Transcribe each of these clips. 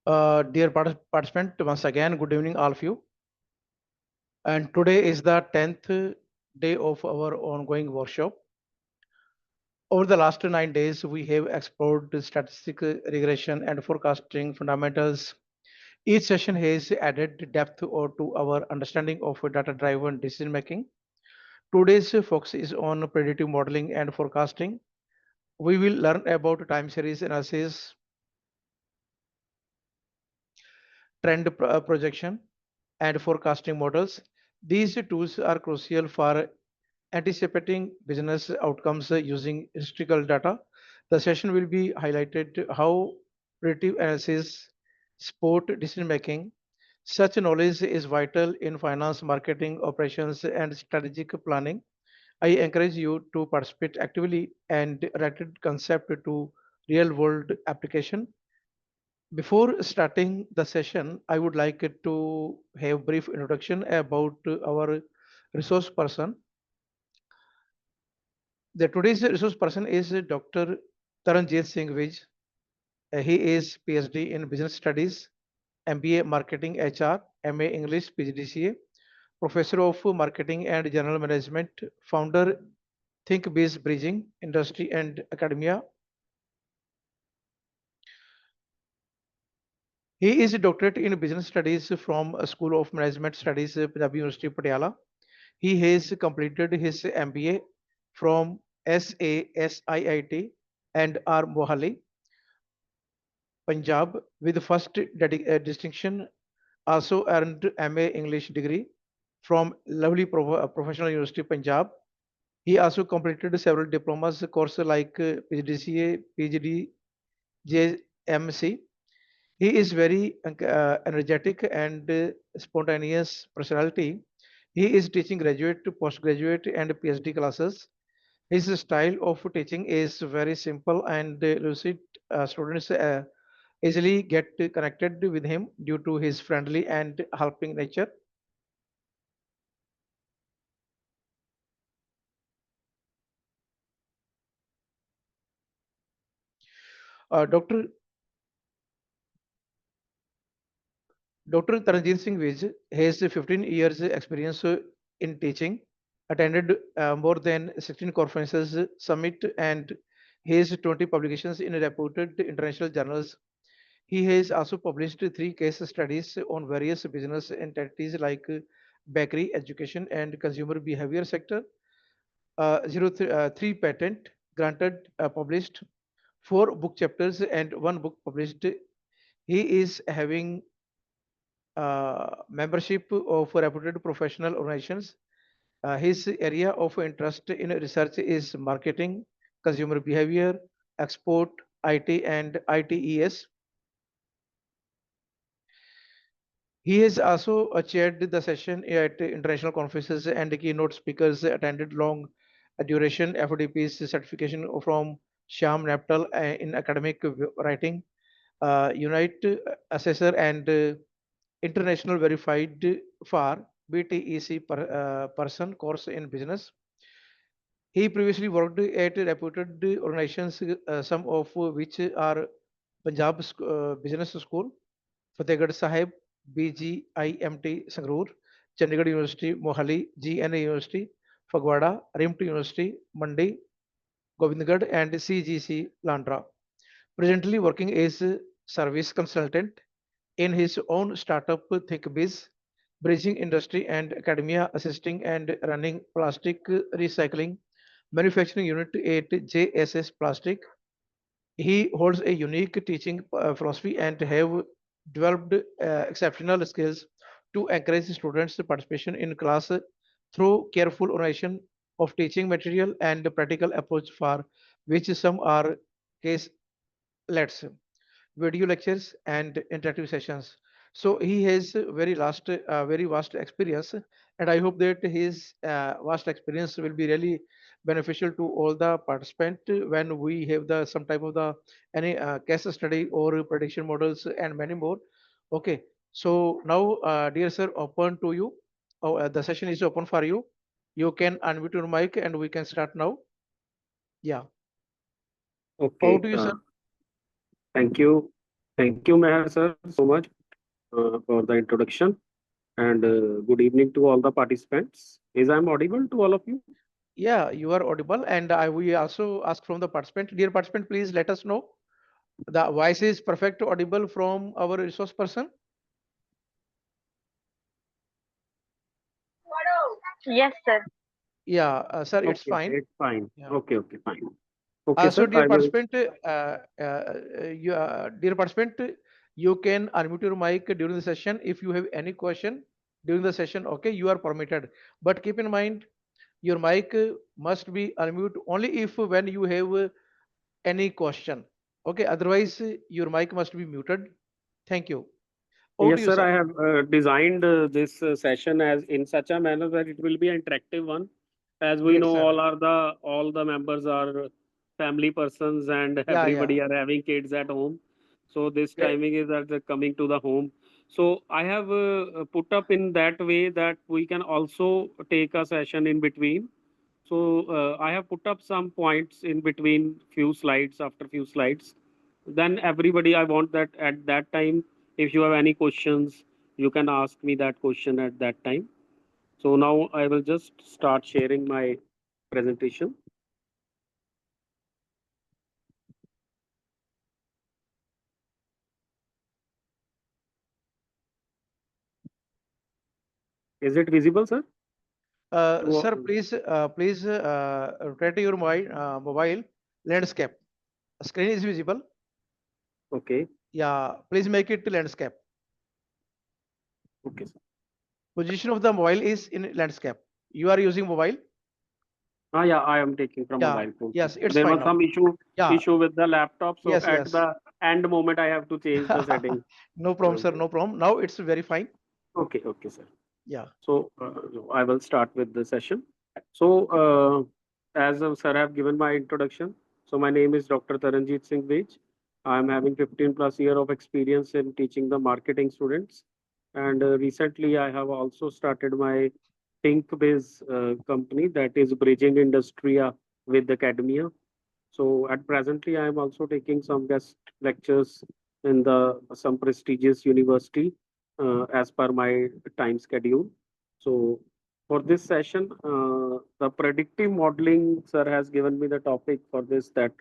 Dear participant, once again, good evening, all of you. And today is the 10th day of our ongoing workshop. Over the last 9 days, we have explored the statistical regression and forecasting fundamentals. Each session has added depth or to our understanding of data-driven decision making. Today's focus is on predictive modeling and forecasting. We will learn about time series analysis, trend projection, and forecasting models. These tools are crucial for anticipating business outcomes using historical data. The session will be highlighted how predictive analysis support decision making. Such knowledge is vital in finance, marketing, operations, and strategic planning. I encourage you to participate actively and related concept to real world application. Before starting the session, I would like to have brief introduction about our resource person. The today's resource person is Dr. Taranjit Singh. He is PhD in Business Studies, MBA Marketing HR, MA English, PGDCA, Professor of Marketing and General Management, founder ThinkBiz Bridging Industry and Academia. He is a doctorate in Business Studies from School of Management Studies, Punjab University, Patiala. He has completed his MBA from SASIIT and R. Mohali, Punjab, with the first distinction. Also earned MA English degree from Lovely Professional University, Punjab. He also completed several diplomas courses like PGDCA, PGD, JMC. He is very energetic and spontaneous personality. He is teaching graduate, postgraduate, and PhD classes. His style of teaching is very simple and lucid. Students easily get connected with him due to his friendly and helping nature. Dr. Taranjit Singh Vij has 15 years experience in teaching, attended more than 16 conferences, summit, and has 20 publications in reputed international journals. He has also published 3 case studies on various business entities like bakery, education, and consumer behavior sector. 3 patent granted, published, 4 book chapters, and 1 book published. He is having membership of reputed professional organizations. His area of interest in research is marketing, consumer behavior, export, IT, and ITES. He has also chaired the session at international conferences and keynote speakers, attended long duration FDP's certification from Sham Naptal in academic writing, Unite Assessor, and International Verified for BTEC person course in business. He previously worked at reputed organizations, some of which are Punjab Business School, Fatehgarh Sahib, BGIMT Sangrur, Chandigarh University, Mohali, GNA University, Fagwada, RIMT University, Mandi, Govindgarh, and CGC Landra. Presently working as a service consultant in his own startup ThinkBiz, bridging industry and academia, assisting and running plastic recycling manufacturing unit at JSS Plastic. He holds a unique teaching philosophy and have developed exceptional skills to encourage students' participation in class through careful organization of teaching material and practical approach for which some are case lets video lectures and interactive sessions. So he has very vast experience, and I hope that his vast experience will be really beneficial to all the participant when we have the some type of the any case study or prediction models and many more. Okay, so now, dear sir, open to you. Oh, the session is open for you. You can unmute your mic and we can start now. Yeah, over Okay, to you, sir. thank you. Thank you, Meher sir, so much for the introduction. And good evening to all the participants. Is I'm audible to all of you? Yeah, you are audible, and I we also ask from the participant. Dear participant, please let us know the voice is perfect audible from our resource person. Yes, sir. Yeah, sir, it's Okay, fine. okay, it's fine. Yeah. Okay, okay, fine. Okay, So, sir, dear I will. participant, dear participant, you can unmute your mic during the session if you have any question during the session. Okay, you are permitted, but keep in mind your mic must be unmute only if when you have any question. Okay, otherwise your mic must be muted. Thank you. Over to Yes, you, sir, sir. I have designed this session as in such a manner that it will be an interactive one. As we Great, know, sir. all the members are family persons and Yeah, yeah. everybody are having kids at home. So this Ve- timing is that they're coming to the home. So I have put up in that way that we can also take a session in between. So I have put up some points in between few slides after few slides. Then everybody, I want that at that time, if you have any questions, you can ask me that question at that time. So now I will just start sharing my presentation. Is it visible, sir? Sir, To, please rotate your mobile landscape. Screen is visible. okay, Yeah, please make it landscape. okay, sir. Position of the mobile is in landscape. You are using mobile. Ah, yeah, I am taking from Yeah, mobile phone. yes, it's There fine was now. some Yeah, issue with the laptop, so yes, at yes. the end moment I have to change the setting. No problem, Uh, sir. No problem. Now it's very fine. okay, okay, sir. Yeah. So I will start with the session. So as sir have given my introduction, so my name is Dr. Taranjit Singh. I am having 15 plus year of experience in teaching the marketing students, and recently I have also started my ThinkBiz company that is bridging industry with academia. So at presently, I am also taking some guest lectures in the some prestigious university as per my time schedule. So for this session, the predictive modeling, sir has given me the topic for this that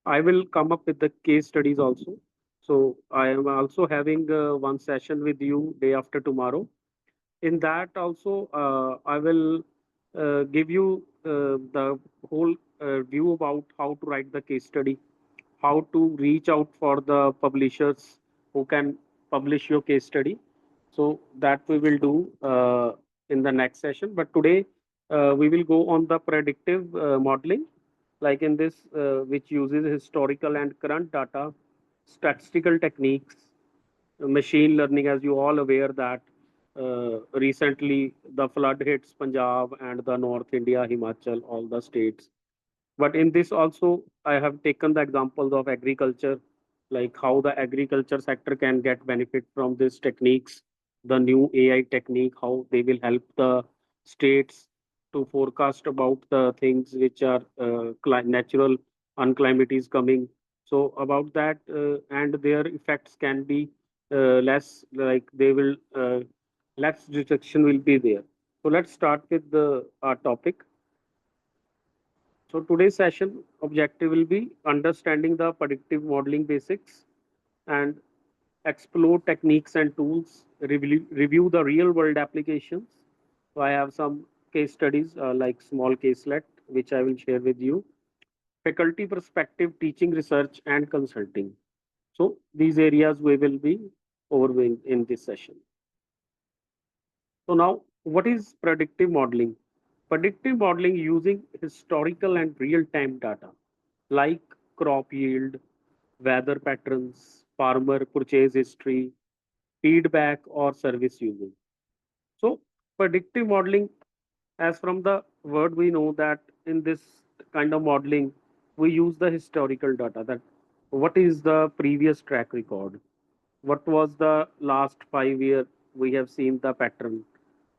I will come up with the case studies also. So I am also having one session with you day after tomorrow. In that also, I will give you the whole view about how to write the case study, how to reach out for the publishers who can publish your case study. So that we will do in the next session. But today we will go on the predictive modeling, like in this, which uses historical and current data, statistical techniques, machine learning, as you all aware that recently the flood hits Punjab and the North India, Himachal, all the states. But in this also, I have taken the examples of agriculture, like how the agriculture sector can get benefit from these techniques, the new AI technique, how they will help the states to forecast about the things which are natural unclimate is coming. So about that and their effects can be less, like they will less detection will be there. So let's start with the our topic. So today's session objective will be understanding the predictive modeling basics and explore techniques and tools, review the real world applications. So I have some case studies like small caselet, which I will share with you. Faculty perspective, teaching, research, and consulting. So these areas we will be overviewing in this session. So now, what is predictive modeling? Predictive modeling using historical and real-time data like crop yield, weather patterns, farmer purchase history, feedback, or service usage. So, predictive modeling, as from the word, we know that in this kind of modeling, we use the historical data that what is the previous track record, what was the last 5 year we have seen the pattern,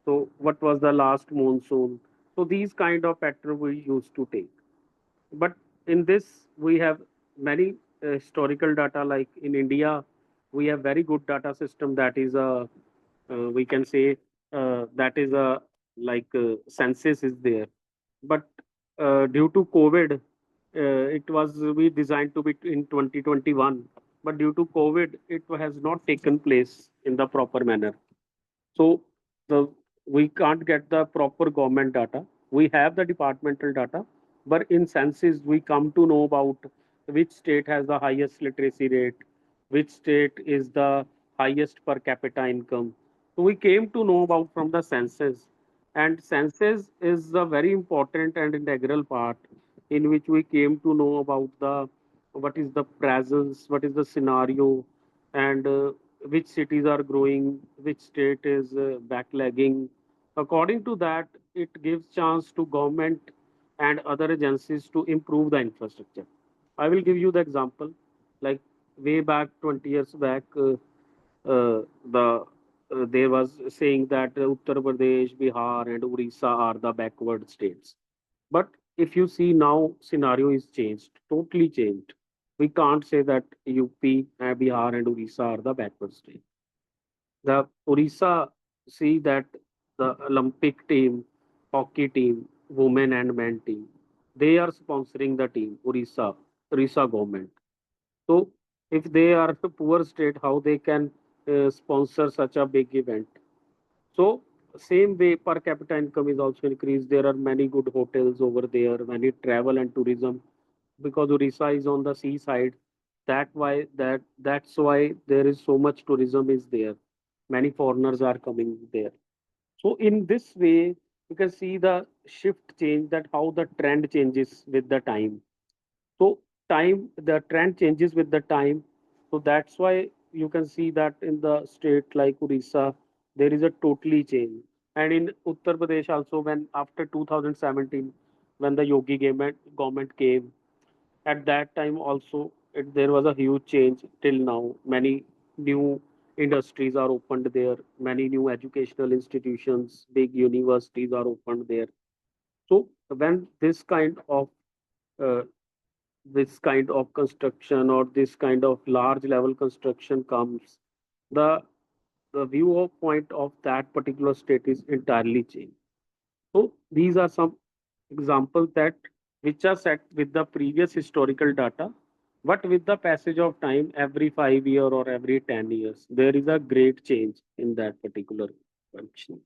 so what was the last monsoon. So these kind of pattern we used to take. But in this, we have many historical data, like in India. we have very good data system that is a we can say that is a census is there, but due to COVID, it was we designed to be in 2021, but due to COVID, it has not taken place in the proper manner. So the we can't get the proper government data. We have the departmental data, but in census we come to know about which state has the highest literacy rate, which state is the highest per capita income. So we came to know about from the census, and census is a very important and integral part in which we came to know about the what is the presence, what is the scenario, and which cities are growing, which state is backlagging. According to that, it gives chance to government and other agencies to improve the infrastructure. I will give you the example. Like way back 20 years back, there was saying that Uttar Pradesh, Bihar, and Orissa are the backward states. But if you see now, scenario is changed, totally changed. We can't say that UP, Bihar, and Orissa are the backward state. The Orissa see that the Olympic team, hockey team, women and men team, they are sponsoring the team, Orissa government. So if they are a poor state, how they can sponsor such a big event? So same way per capita income is also increased. There are many good hotels over there, many travel and tourism because Orissa is on the seaside. That's why there is so much tourism is there. Many foreigners are coming there. So in this way, you can see the shift change that how the trend changes with the time. So the trend changes with the time. So that's why you can see that in the state like Orissa, there is a totally change. And in Uttar Pradesh also, when after 2017, when the Yogi government came, at that time also there was a huge change till now. Many new industries are opened there. Many new educational institutions, big universities are opened there. So when uh, this kind of construction or this kind of large level construction comes, the the viewpoint of that particular state is entirely changed. So these are some examples that which are set with the previous historical data, but with the passage of time, every 5 year or every 10 years, there is a great change in that particular function.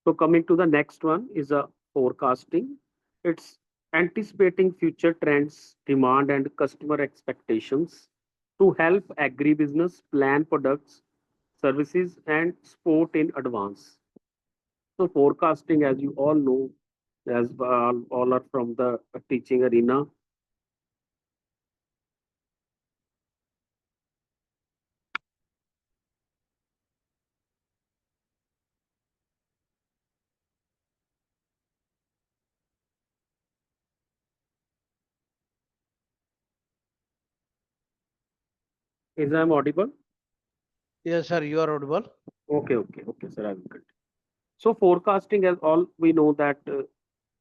So coming to the next one is a forecasting. It's anticipating future trends, demand, and customer expectations to help agribusiness plan products, services, and sport in advance. So forecasting, as you all know, as all are from the teaching arena, is I'm audible? Yes, sir, you are audible. Okay, sir, I will continue. So forecasting, as all we know that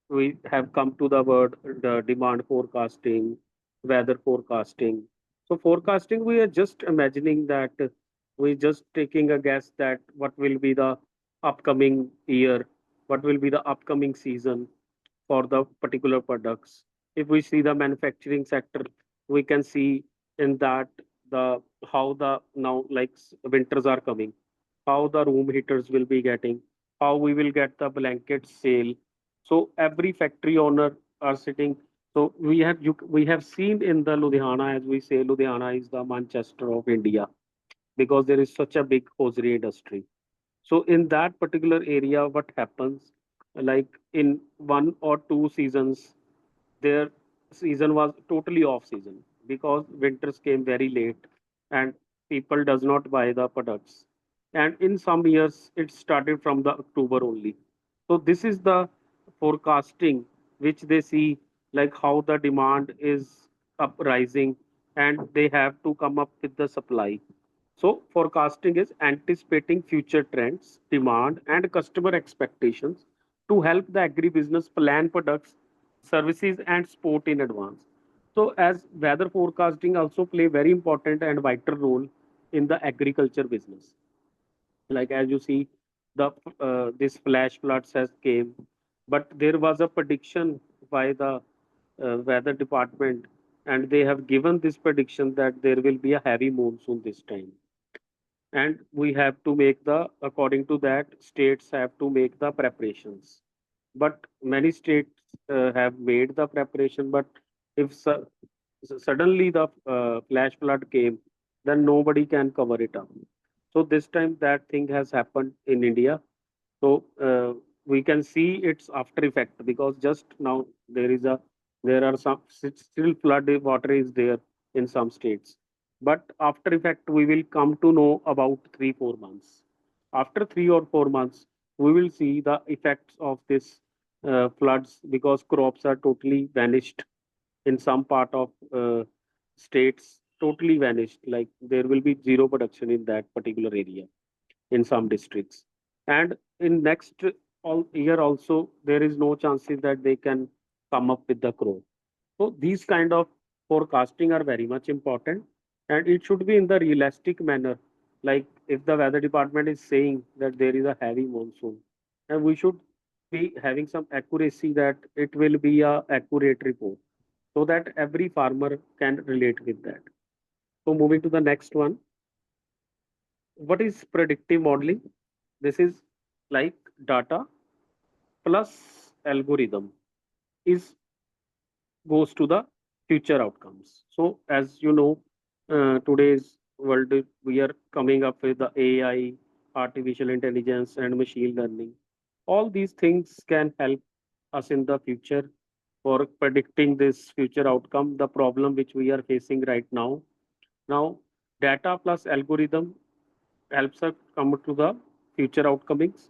we have come to the word the demand forecasting, weather forecasting. So forecasting, we are just imagining that we just taking a guess that what will be the upcoming year, what will be the upcoming season for the particular products. If we see the manufacturing sector, we can see in that the how the now winters are coming, how the room heaters will be getting, how we will get the blanket sale. So every factory owner are sitting. So we have seen in the Ludhiana, as we say, Ludhiana is the Manchester of India because there is such a big hosiery industry. So in that particular area, what happens, like in 1 or 2 seasons, their season was totally off season because winters came very late and people does not buy the products. And in some years, it started from the October only. So this is the forecasting which they see like how the demand is up rising and they have to come up with the supply. So, forecasting is anticipating future trends, demand, and customer expectations to help the agribusiness plan products, services, and sport in advance. So, as weather forecasting also play very important and vital role in the agriculture business. Like as you see, the this flash floods has came, but there was a prediction by the weather department, and they have given this prediction that there will be a heavy monsoon this time, and we have to make the according to that states have to make the preparations. But many states have made the preparation, but if suddenly the flash flood came, then nobody can cover it up. So this time that thing has happened in India. So we can see its after effect, because just now there are some still flood water is there in some states, but after effect we will come to know about 3 4 months. After 3 or 4 months, we will see the effects of this floods, because crops are totally vanished in some part of states, totally vanished. Like there will be zero production in that particular area in some districts, and in next all year also there is no chances that they can come up with the crop. So these kind of forecasting are very much important, and it should be in the realistic manner. Like if the weather department is saying that there is a heavy monsoon, and we should be having some accuracy that it will be a accurate report, so that every farmer can relate with that. So moving to the next one, what is predictive modeling? This is like data plus algorithm is goes to the future outcomes. So as you know, today's world we are coming up with the AI, artificial intelligence, and machine learning. All these things can help us in the future for predicting this future outcome, the problem which we are facing right now. Now, data plus algorithm helps us come to the future outcomes.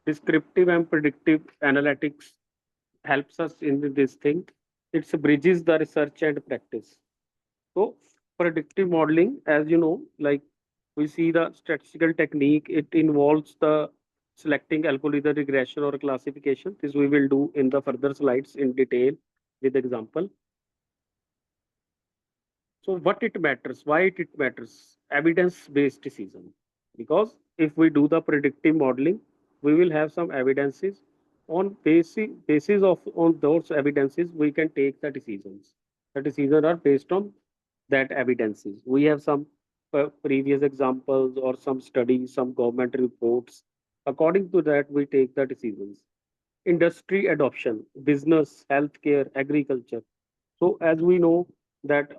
Descriptive and predictive analytics helps us in this thing. It bridges the research and practice. So predictive modeling, as you know, like we see the statistical technique, it involves the selecting algorithm regression or classification. This we will do in the further slides in detail with example. So what it matters, why it matters? Evidence-based decision. Because if we do the predictive modeling, we will have some evidences. On basis of on those evidences, we can take the decisions. The decisions are based on that evidences. We have some previous examples or some studies, some government reports. According to that, we take the decisions. Industry adoption, business, healthcare, agriculture. So as we know that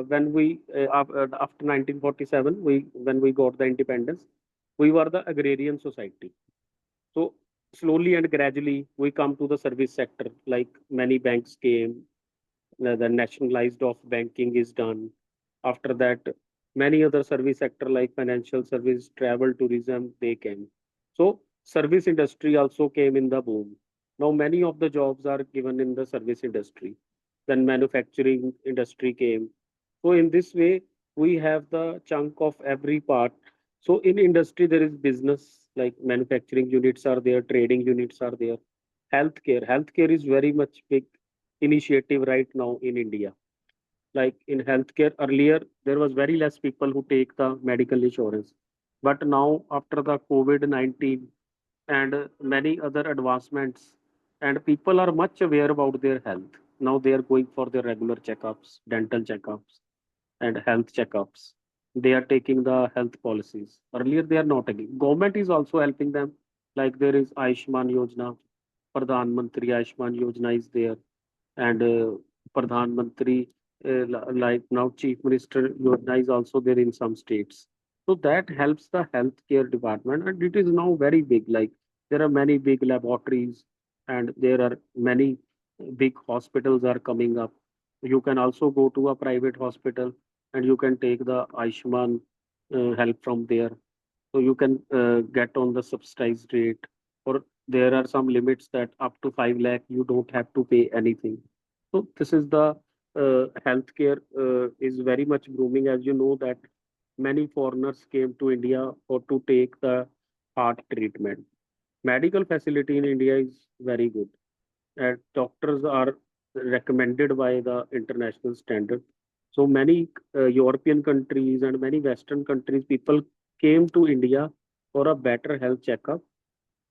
when we after 1947, we when we got the independence, we were the agrarian society. So slowly and gradually we come to the service sector. Like many banks came, the nationalized of banking is done. After that, many other service sector like financial service, travel, tourism, they came. So service industry also came in the boom. Now many of the jobs are given in the service industry. Then manufacturing industry came. So in this way, we have the chunk of every part. So in industry, there is business like manufacturing units are there, trading units are there. Healthcare is very much big initiative right now in India. Like in healthcare, earlier there was very less people who take the medical insurance, but now after the COVID-19 and many other advancements, and people are much aware about their health. Now they are going for their regular checkups, dental checkups, and health checkups. They are taking the health policies. Earlier they are not taking. Government is also helping them. Like there is Ayushman Yojana, Pradhan Mantri Ayushman Yojana is there, and Pradhan Mantri, like now Chief Minister Yojana is also there in some states. So that helps the healthcare department, and it is now very big. Like there are many big laboratories, and there are many big hospitals are coming up. You can also go to a private hospital, and you can take the Ayushman help from there. So you can get on the subsidized rate, or there are some limits that up to 5 lakh you don't have to pay anything. So this is the healthcare is very much booming. As you know that many foreigners came to India for to take the heart treatment. Medical facility in India is very good, and doctors are recommended by the international standard. So many European countries and many Western countries, people came to India for a better health checkup,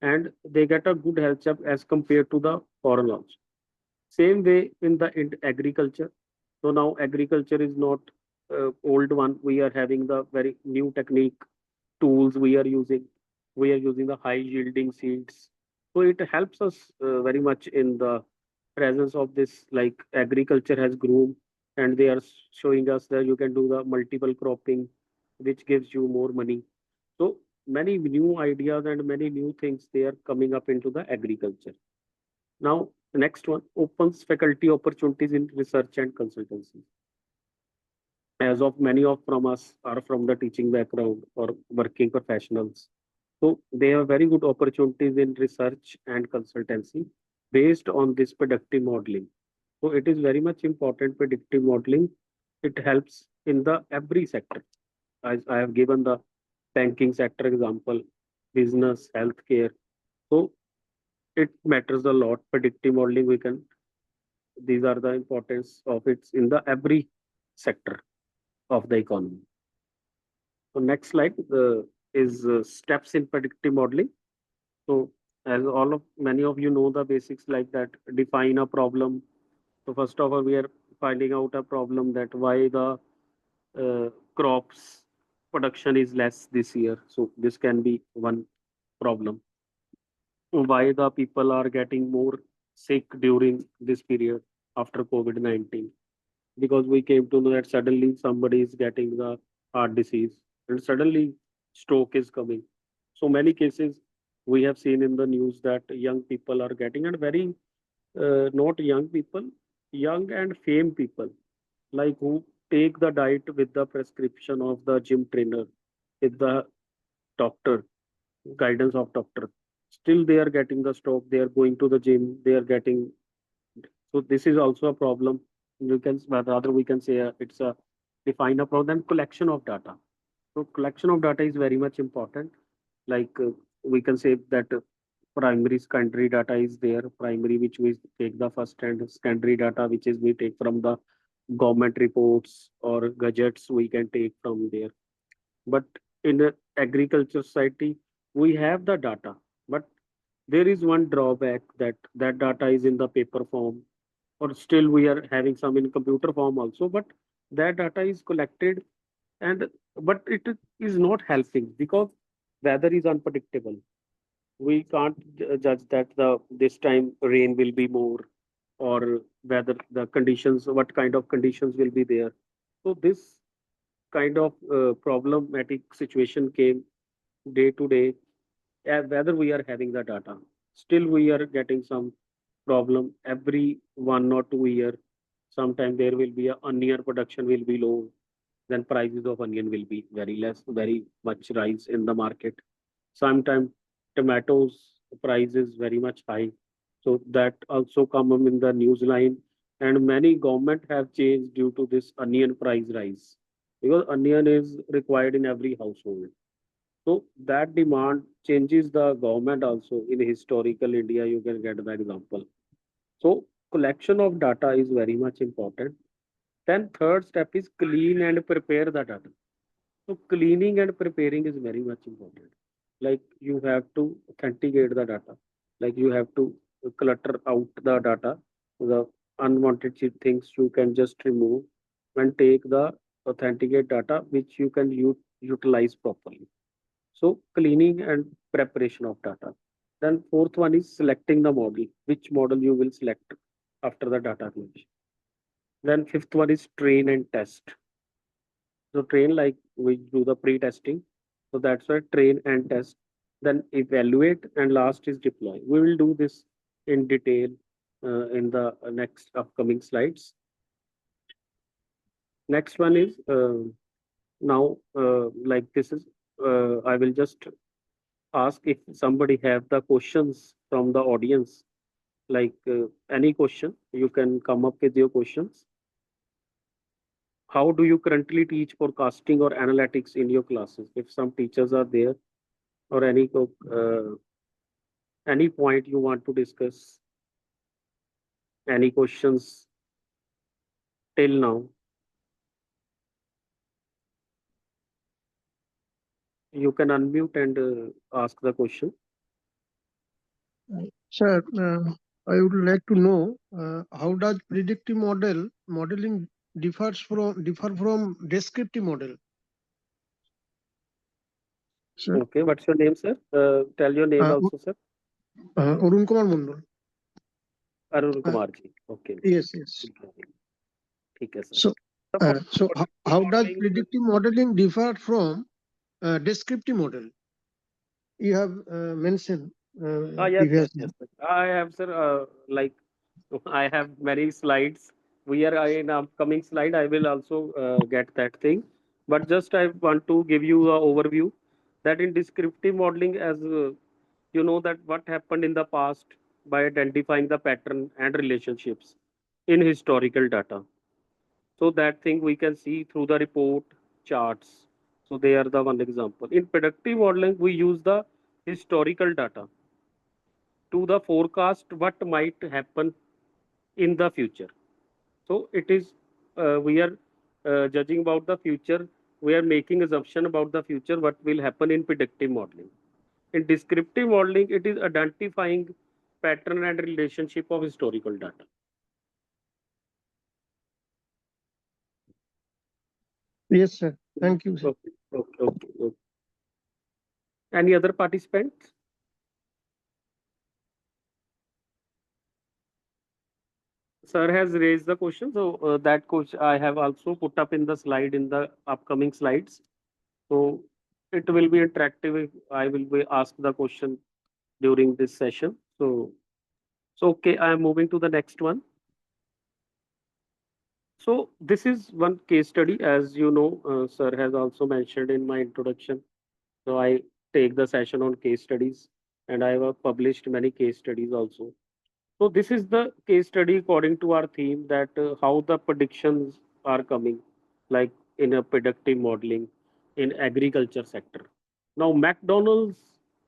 and they get a good health checkup as compared to the foreign also. Same way in agriculture. So now agriculture is not old one. We are having the very new technique tools we are using. We are using the high yielding seeds. So it helps us very much in the presence of this, like agriculture has grown, and they are showing us that you can do the multiple cropping, which gives you more money. So many new ideas and many new things they are coming up into the agriculture. Now, the next one opens faculty opportunities in research and consultancy. As of many of from us are from the teaching background or working professionals. So they have very good opportunities in research and consultancy based on this predictive modeling. So it is very much important predictive modeling. It helps in the every sector. As I have given the banking sector example, business, healthcare. So it matters a lot. Predictive modeling we can these are the importance of it in the every sector of the economy. So next slide is steps in predictive modeling. So as all of many of you know the basics like that, define a problem. So first of all, we are finding out a problem that why the crops production is less this year. So this can be one problem. Why the people are getting more sick during this period after COVID-19, because we came to know that suddenly somebody is getting the heart disease and suddenly stroke is coming. So many cases we have seen in the news that young people are getting, and very not young people, young and famed people, like who take the diet with the prescription of the gym trainer, with the doctor, guidance of doctor. Still, they are getting the stroke. They are going to the gym. They are getting. So this is also a problem. You can rather we can say it's a define a problem. Then collection of data. So collection of data is very much important. Like we can say that primary secondary data is there. Primary which we take the first, and secondary data which is we take from the government reports or gadgets we can take from there. But in the agriculture society, we have the data, but there is one drawback that that data is in the paper form, or still we are having some in computer form also. But that data is collected, and but it is not helping because weather is unpredictable. We can't judge that the this time rain will be more, or whether the conditions, what kind of conditions will be there. So this kind of problematic situation came day to day, whether we are having the data. Still, we are getting some problem every 1 or 2 year. Sometime there will be a onion production will be low, then prices of onion will be very less, very much rise in the market. Sometimes tomatoes price is very much high, so that also come up in the news line. And many government have changed due to this onion price rise, because onion is required in every household. So that demand changes the government also. In historical India, you can get the example. So collection of data is very much important. Then third step is clean and prepare the data. So cleaning and preparing is very much important. Like you have to authenticate the data. Like you have to clutter out the data. The unwanted things you can just remove and take the authenticate data which you can utilize properly. So cleaning and preparation of data. Then fourth one is selecting the model, which model you will select after the data collection. Then fifth one is train and test. So train, like we do the pre-testing. So that's why train and test. Then evaluate, and last is deploy. We will do this in detail in the next upcoming slides. Next one is now like this is I will just ask if somebody have the questions from the audience, like any question you can come up with your questions. How do you currently teach forecasting or analytics in your classes? If some teachers are there, or any point you want to discuss, any questions till now? You can unmute and ask the question. Sir, I would like to know how does predictive modeling differ from descriptive model? Sir, Okay, what's your name, sir? Tell your name uh, also, sir. Arun Kumar Mondol. Arun Uh, Kumar ji. Okay. yes, yes. ठीक है sir. So, So for predictive how does modeling, predictive modeling differ from descriptive model? You have mentioned yes, yes, previously. yes, sir. I have, sir, like I have many slides. We are in upcoming slide. I will also get that thing. But just I want to give you a overview that in descriptive modeling, as you know, that what happened in the past by identifying the pattern and relationships in historical data. So that thing we can see through the report charts. So they are the one example. In predictive modeling, we use the historical data to the forecast what might happen in the future. So it is we are judging about the future. We are making assumption about the future what will happen in predictive modeling. In descriptive modeling, it is identifying pattern and relationship of historical data. Yes, sir. Thank you, sir. Okay, okay, okay, okay. Any other participants? Sir has raised the question, so that question I have also put up in the slide in the upcoming slides. So it will be interactive if I will be asked the question during this session. So okay, I am moving to the next one. So this is one case study, as you know, sir has also mentioned in my introduction. So I take the session on case studies, and I have published many case studies also. So this is the case study according to our theme that how the predictions are coming, like in a predictive modeling in agriculture sector. Now McDonald's,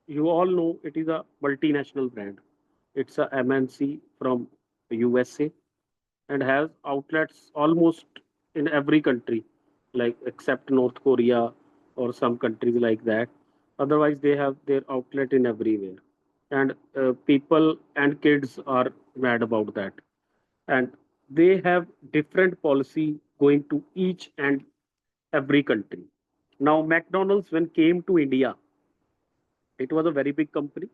you all know it is a multinational brand. It's a MNC from USA and has outlets almost in every country, like except North Korea or some countries like that. Otherwise, they have their outlet in everywhere, and people and kids are mad about that. And they have different policy going to each and every country. Now, McDonald's when came to India, it was a very big company,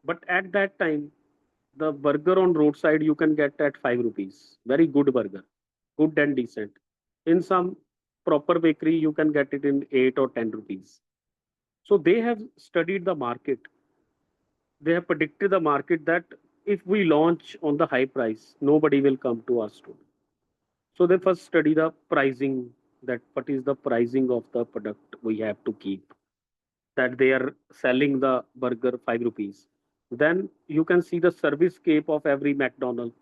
but at that time, the burger on roadside you can get at 5 rupees. Very good burger, good and decent. In some proper bakery, you can get it in 8 or 10 rupees. So they have studied the market. They have predicted the market that if we launch on the high price, nobody will come to our store. So they first study the pricing, that what is the pricing of the product we have to keep, that they are selling the burger 5 rupees. Then you can see the service scape of every McDonald's.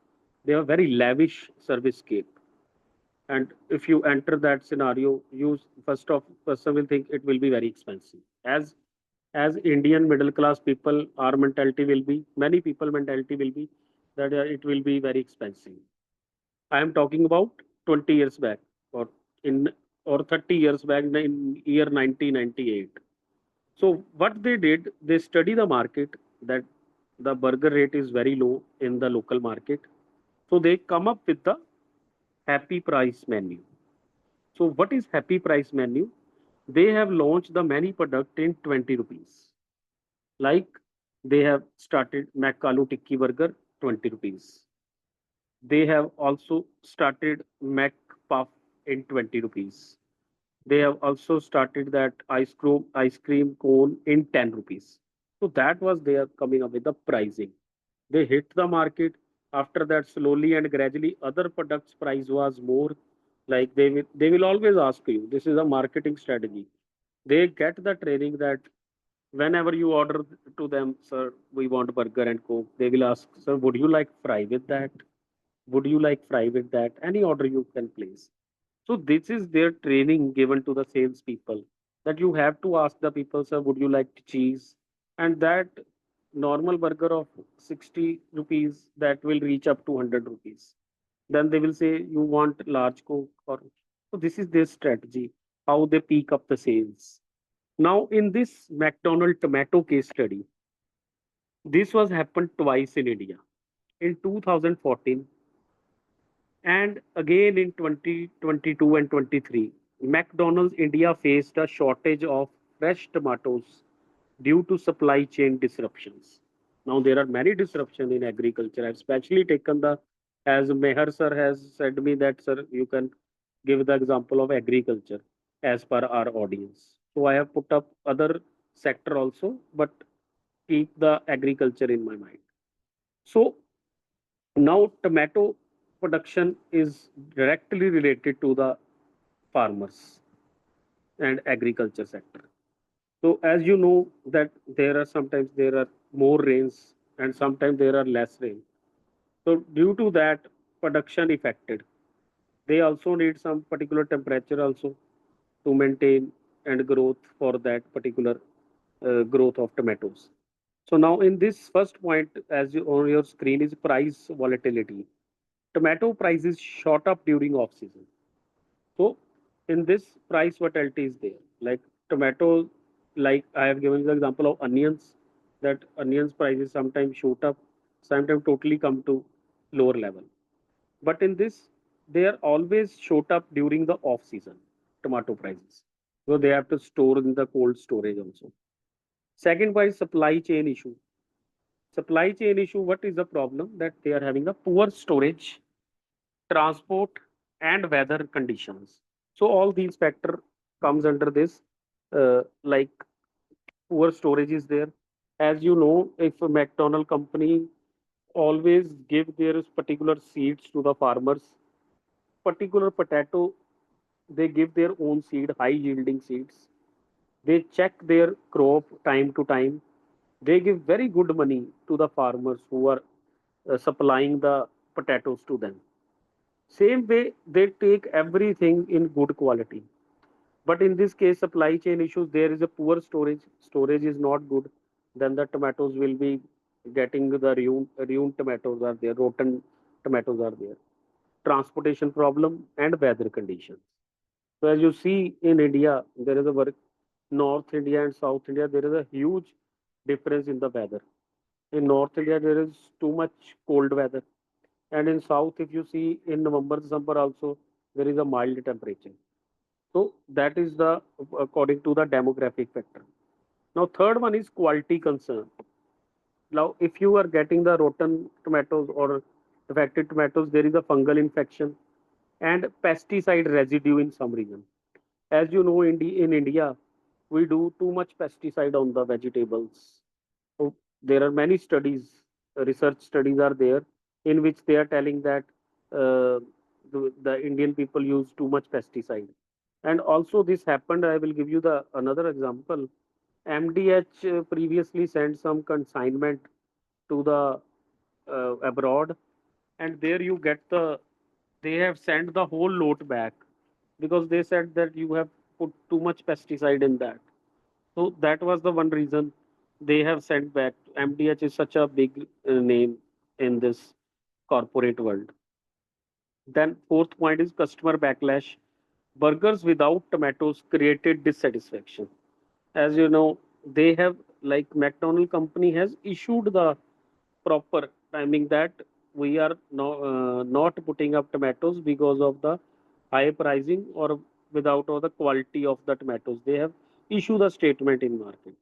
They have very lavish service scape. And if you enter that scenario, you first of person will think it will be very expensive. As Indian middle class people, our mentality will be, many people mentality will be that it will be very expensive. I am talking about 20 years back or in or 30 years back in year 1998. So what they did, they study the market that the burger rate is very low in the local market. So they come up with the happy price menu. So what is happy price menu? They have launched the many product in 20 rupees. Like they have started Mac Tikki Burger 20 rupees. They have also started Mac Puff in 20 rupees. They have also started that ice cream cone in 10 rupees. So that was they are coming up with the pricing. They hit the market. After that, slowly and gradually, other products price was more. Like they will always ask you. This is a marketing strategy. They get the training that whenever you order to them, sir, we want burger and coke. They will ask, sir, would you like fry with that? Would you like fry with that? Any order you can place. So this is their training given to the salespeople that you have to ask the people, sir, would you like cheese? And that normal burger of 60 rupees that will reach up to 100 rupees. Then they will say, you want large coke or so this is their strategy, how they peak up the sales. Now, in this McDonald tomato case study, this was happened twice in India. In 2014 and again in 2022 and 23, McDonald's India faced a shortage of fresh tomatoes due to supply chain disruptions. Now there are many disruptions in agriculture. I've especially taken the, as Meher sir has said me that sir, you can give the example of agriculture as per our audience. So I have put up other sector also, but keep the agriculture in my mind. So now tomato production is directly related to the farmers and agriculture sector. So as you know that there are sometimes there are more rains and sometimes there are less rain. So due to that production affected, they also need some particular temperature also to maintain and growth for that particular growth of tomatoes. So now in this first point, as you on your screen is price volatility. Tomato prices shot up during off season. So in this price volatility is there. Like tomato, like I have given the example of onions, that onions prices sometimes shoot up, sometimes totally come to lower level. But in this, they are always shoot up during the off season, tomato prices. So they have to store in the cold storage also. Second one is supply chain issue. Supply chain issue, what is the problem? That they are having a poor storage, transport, and weather conditions. So all these factor comes under this, like poor storage is there. As you know, if a McDonald company always give their particular seeds to the farmers, particular potato, they give their own seed, high yielding seeds. They check their crop time to time. They give very good money to the farmers who are supplying the potatoes to them. Same way, they take everything in good quality. But in this case, supply chain issues, there is a poor storage. Storage is not good. Then the tomatoes will be getting the ruined tomatoes are there, rotten tomatoes are there. Transportation problem and weather conditions. So as you see in India, there is a work North India and South India, there is a huge difference in the weather. In North India, there is too much cold weather. And in South, if you see in November, December also, there is a mild temperature. So that is the according to the demographic factor. Now, third one is quality concern. Now, if you are getting the rotten tomatoes or affected tomatoes, there is a fungal infection and pesticide residue in some region. As you know, in India, we do too much pesticide on the vegetables. So there are many studies, research studies are there in which they are telling that the Indian people use too much pesticide. And also this happened. I will give you the another example. MDH previously sent some consignment to the abroad, and there you get the they have sent the whole load back because they said that you have put too much pesticide in that. So that was the one reason they have sent back. MDH is such a big name in this corporate world. Then fourth point is customer backlash. Burgers without tomatoes created dissatisfaction. As you know, they have like McDonald company has issued the proper timing that we are not putting up tomatoes because of the high pricing or without or the quality of the tomatoes. They have issued a statement in market,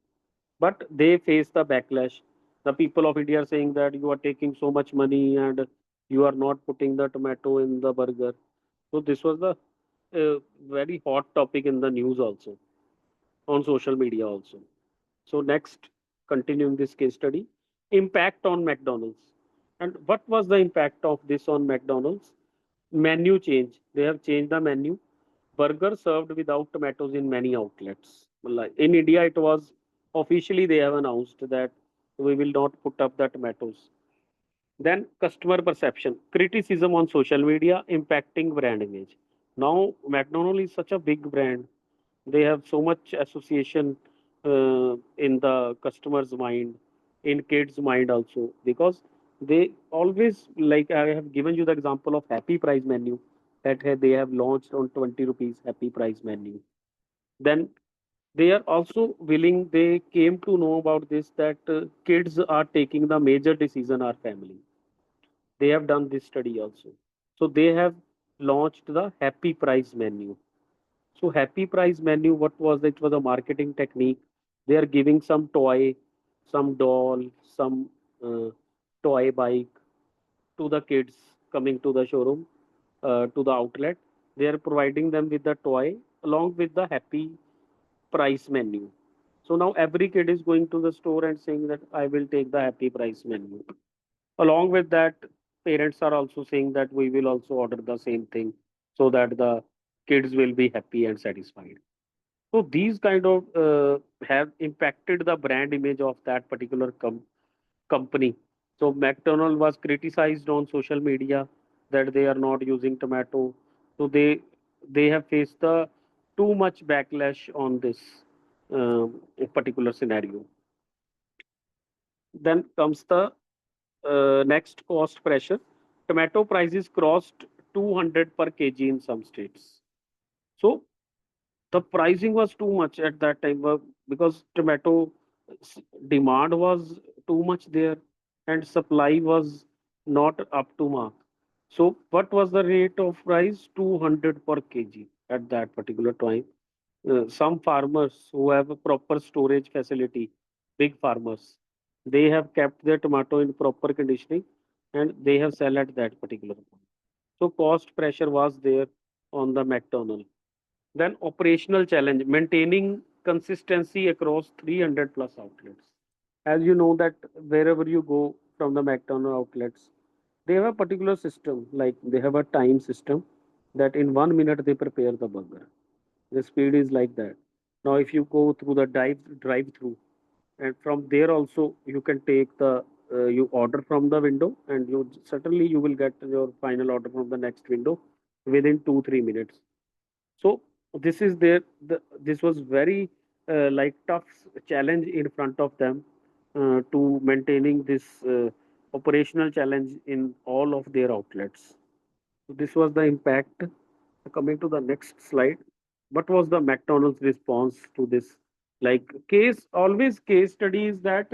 but they face the backlash. The people of India are saying that you are taking so much money and you are not putting the tomato in the burger. So this was the very hot topic in the news also, on social media also. So next, continuing this case study, impact on McDonald's. And what was the impact of this on McDonald's? Menu change. They have changed the menu. Burger served without tomatoes in many outlets. Like in India, it was officially they have announced that we will not put up the tomatoes. Then customer perception, criticism on social media impacting brand image. Now McDonald's is such a big brand. They have so much association in the customer's mind, in kids' mind also, because they always like I have given you the example of Happy Price menu that they have launched on 20 rupees Happy Price menu. Then They are also willing, they came to know about this, that kids are taking the major decision our family. They have done this study also. So they have launched the happy price menu. So happy price menu, what was it? Was a marketing technique. They are giving some toy, some doll, some uh, toy bike to the kids coming to the showroom, to the outlet. They are providing them with the toy along with the happy price menu. So now every kid is going to the store and saying that I will take the happy price menu. Along with that, parents are also saying that we will also order the same thing so that the kids will be happy and satisfied. So these kind of have impacted the brand image of that particular company. So McDonald was criticized on social media that they are not using tomato. So they have faced the too much backlash on this particular scenario. Then comes the next cost pressure. Tomato prices crossed 200 per kg in some states. So the pricing was too much at that time because tomato demand was too much there and supply was not up to mark. So what was the rate of price? 200 per kg at that particular time. Some farmers who have a proper storage facility, big farmers, they have kept their tomato in proper conditioning and they have sell at that particular point. So cost pressure was there on the McDonald. Then operational challenge, maintaining consistency across 300 plus outlets. As you know that wherever you go from the McDonald outlets, they have a particular system, like they have a time system that in 1 minute they prepare the burger. The speed is like that. Now, if you go through the drive through, and from there also you can take the you order from the window, and you certainly you will get your final order from the next window within 2 3 minutes. So this is this was very like tough challenge in front of them to maintaining this operational challenge in all of their outlets. So this was the impact. Coming to the next slide, what was the McDonald's response to this? Like always case study is that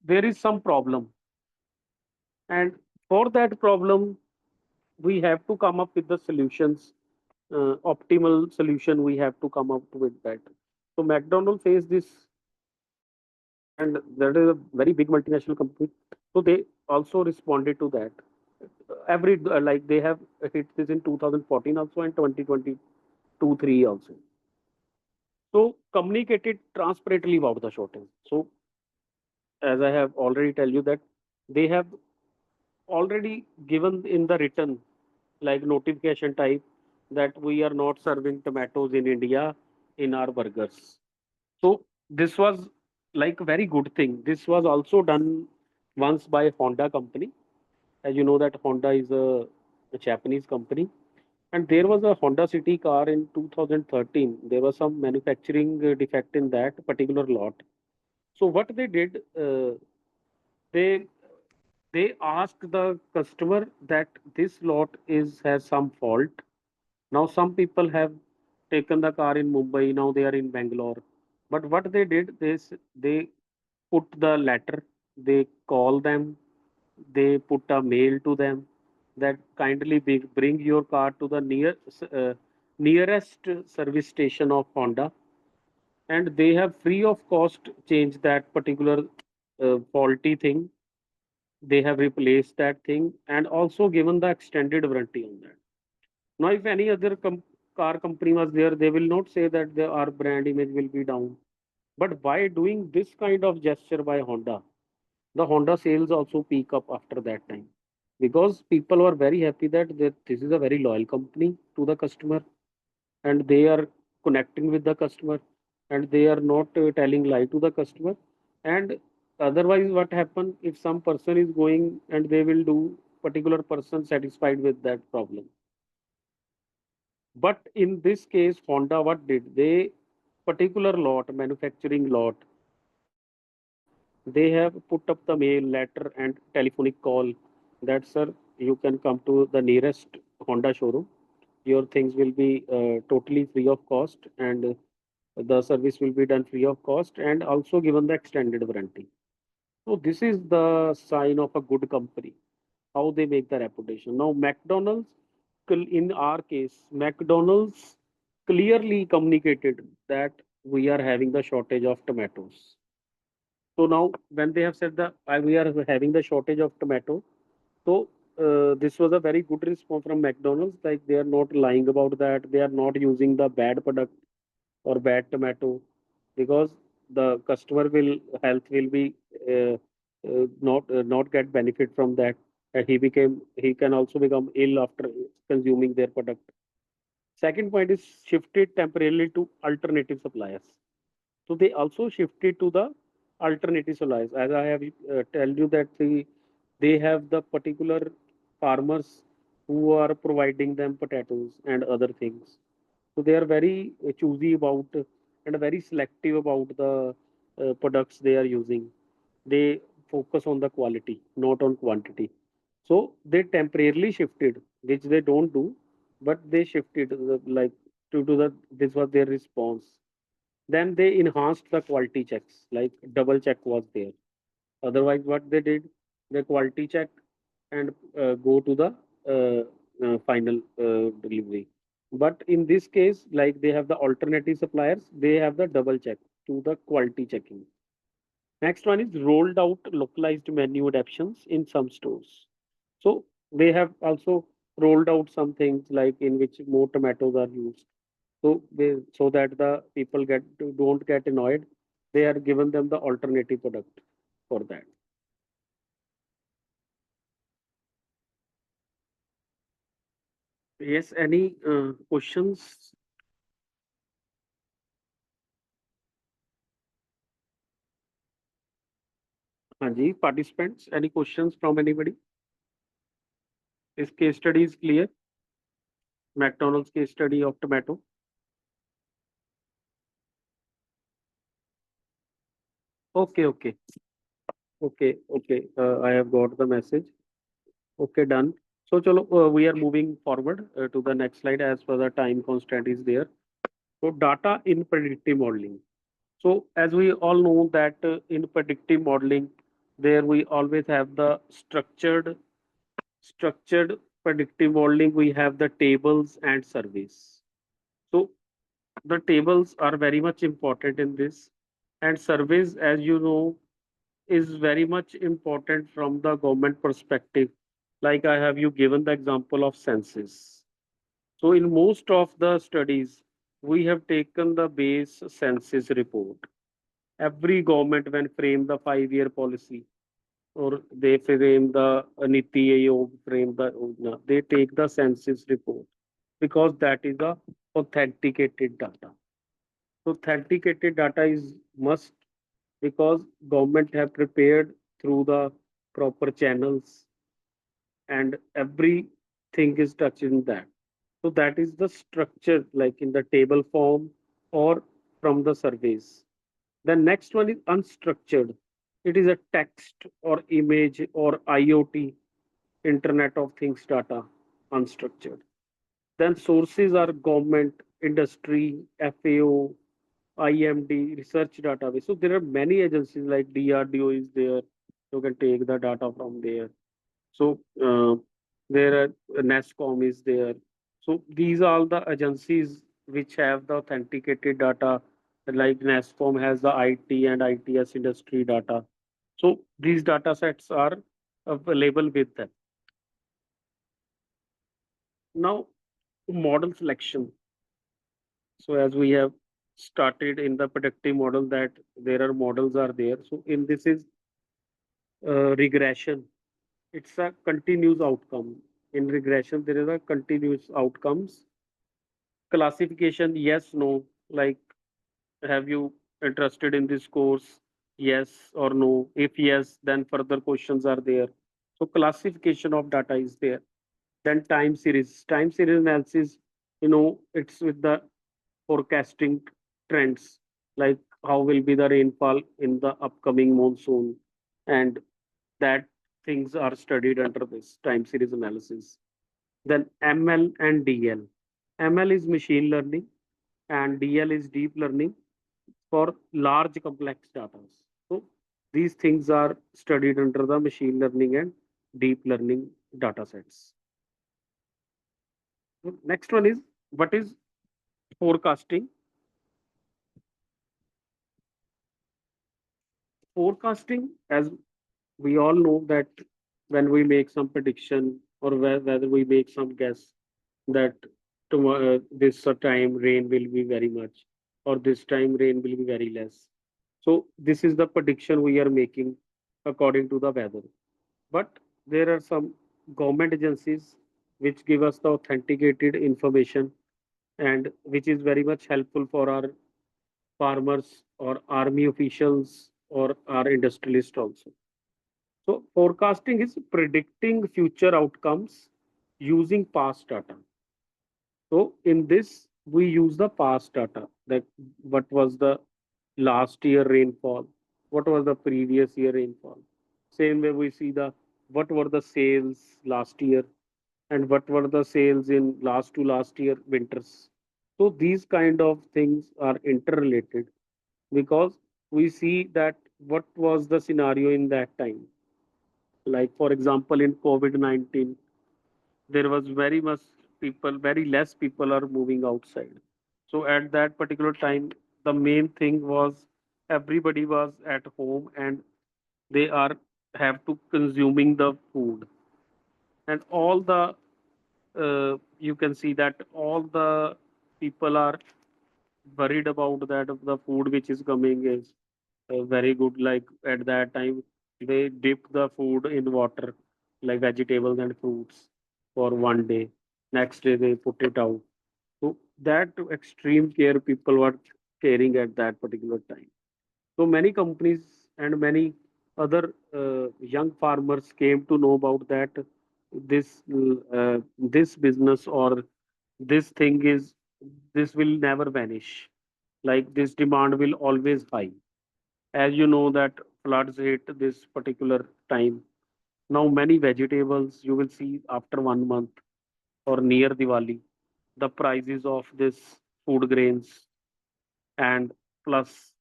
there is some problem, and for that problem we have to come up with the solutions, optimal solution we have to come up with that. So McDonald faced this, and that is a very big multinational company. So they also responded to that. Every like they have hit this in 2014 also and 2022 3 also. So communicated transparently about the shortage. So as I have already tell you that they have already given in the written like notification type that we are not serving tomatoes in India in our burgers. So this was like a very good thing. This was also done once by Honda company. As you know that Honda is a Japanese company. And there was a Honda City car in 2013. There was some manufacturing defect in that particular lot. So what they did, they they asked the customer that this lot is has some fault. Now some people have taken the car in Mumbai. Now they are in Bangalore. But what they did, they put the letter. They call them. They put a mail to them that kindly bring your car to the nearest service station of Honda, and they have free of cost changed that particular faulty thing. They have replaced that thing and also given the extended warranty on that. Now, if any other car company was there, they will not say that our brand image will be down. But by doing this kind of gesture by Honda, the Honda sales also peak up after that time because people were very happy that this is a very loyal company to the customer and they are connecting with the customer and they are not telling lie to the customer. And otherwise what happen if some person is going and they will do particular person satisfied with that problem. But in this case Honda what did they, particular lot manufacturing lot, they have put up the mail letter and telephonic call that sir you can come to the nearest Honda showroom, your things will be totally free of cost, and the service will be done free of cost and also given the extended warranty. So this is the sign of a good company, how they make the reputation. Now, McDonald's, in our case, McDonald's clearly communicated that we are having the shortage of tomatoes. So now, when they have said that we are having the shortage of tomato, so this was a very good response from McDonald's. Like they are not lying about that. They are not using the bad product or bad tomato because the customer will health will be not get benefit from that. He can also become ill after consuming their product. Second point is shifted temporarily to alternative suppliers. So they also shifted to the alternative suppliers. As I have tell you that they have the particular farmers who are providing them potatoes and other things. So they are very choosy about and very selective about the products they are using. They focus on the quality, not on quantity. So they temporarily shifted, which they don't do, but they shifted like to the this was their response. Then they enhanced the quality checks, like double check was there. Otherwise, what they did, they quality check and go to the final delivery. But in this case, like they have the alternative suppliers, they have the double check to the quality checking. Next one is rolled out localized menu adaptations in some stores. So they have also rolled out some things like in which more tomatoes are used. So they so that the people don't get annoyed, they are given them the alternative product for that. Yes, any questions? Hanji, participants, any questions from anybody? Is case study is clear? McDonald's case study of tomato. Okay, okay, okay. I have got the message. Okay, done. So, chalo, we are moving forward to the next slide as per the time constant is there. So, data in predictive modeling. So, as we all know that in predictive modeling, there we always have the structured predictive modeling. We have the tables and surveys. So, the tables are very much important in this, and surveys, as you know, is very much important from the government perspective. Like I have you given the example of census. So in most of the studies, we have taken the base census report. Every government when frame the 5-year policy or they frame the Niti Aayog, frame the Yojana, they take the census report because that is the authenticated data. So authenticated data is must because government have prepared through the proper channels and everything is touched in that. So that is the structure like in the table form or from the surveys. The next one is unstructured. It is a text or image or IoT, Internet of Things data, unstructured. Then sources are government, industry, FAO, IMD, research database. So there are many agencies like DRDO is there. You can take the data from there. So there are NASCOM is there. So these are all the agencies which have the authenticated data. Like NASCOM has the IT and ITS industry data. So these data sets are available with them. Now model selection. So as we have started in the predictive model that there are models are there. So in this is regression. It's a continuous outcome. In regression, there is a continuous outcomes. Classification, yes, no. Like, have you interested in this course? Yes or no. If yes, then further questions are there. So classification of data is there. Then time series. Time series analysis, it's with the forecasting trends, like how will be the rainfall in the upcoming monsoon, and that things are studied under this time series analysis. Then ML and DL. ML is machine learning and DL is deep learning. for large complex data. So these things are studied under the machine learning and deep learning data sets. Next one is, what is forecasting? Forecasting, as we all know, that when we make some prediction or whether we make some guess that tomorrow this time rain will be very much or this time rain will be very less. So this is the prediction we are making according to the weather. But there are some government agencies which give us the authenticated information and which is very much helpful for our farmers or army officials or our industrialists also. So forecasting is predicting future outcomes using past data. So in this, we use the past data, that what was the last year rainfall, what was the previous year rainfall. Same way we see the what were the sales last year and what were the sales in last to last year winters. So these kind of things are interrelated because we see that what was the scenario in that time. Like for example, in COVID-19, there was very much people, very less people are moving outside. So at that particular time, the main thing was everybody was at home and they are have to consuming the food and all the you can see that all the people are worried about that the food which is coming is very good. Like at that time, they dip the food in water, like vegetables and fruits, for one day. Next day, they put it out. So that extreme care people were caring at that particular time. So many companies and many other young farmers came to know about that this business or this thing is this will never vanish. Like this demand will always high. As you know that floods hit this particular time. Now many vegetables you will see after 1 month or near Diwali, the prices of this food grains and plus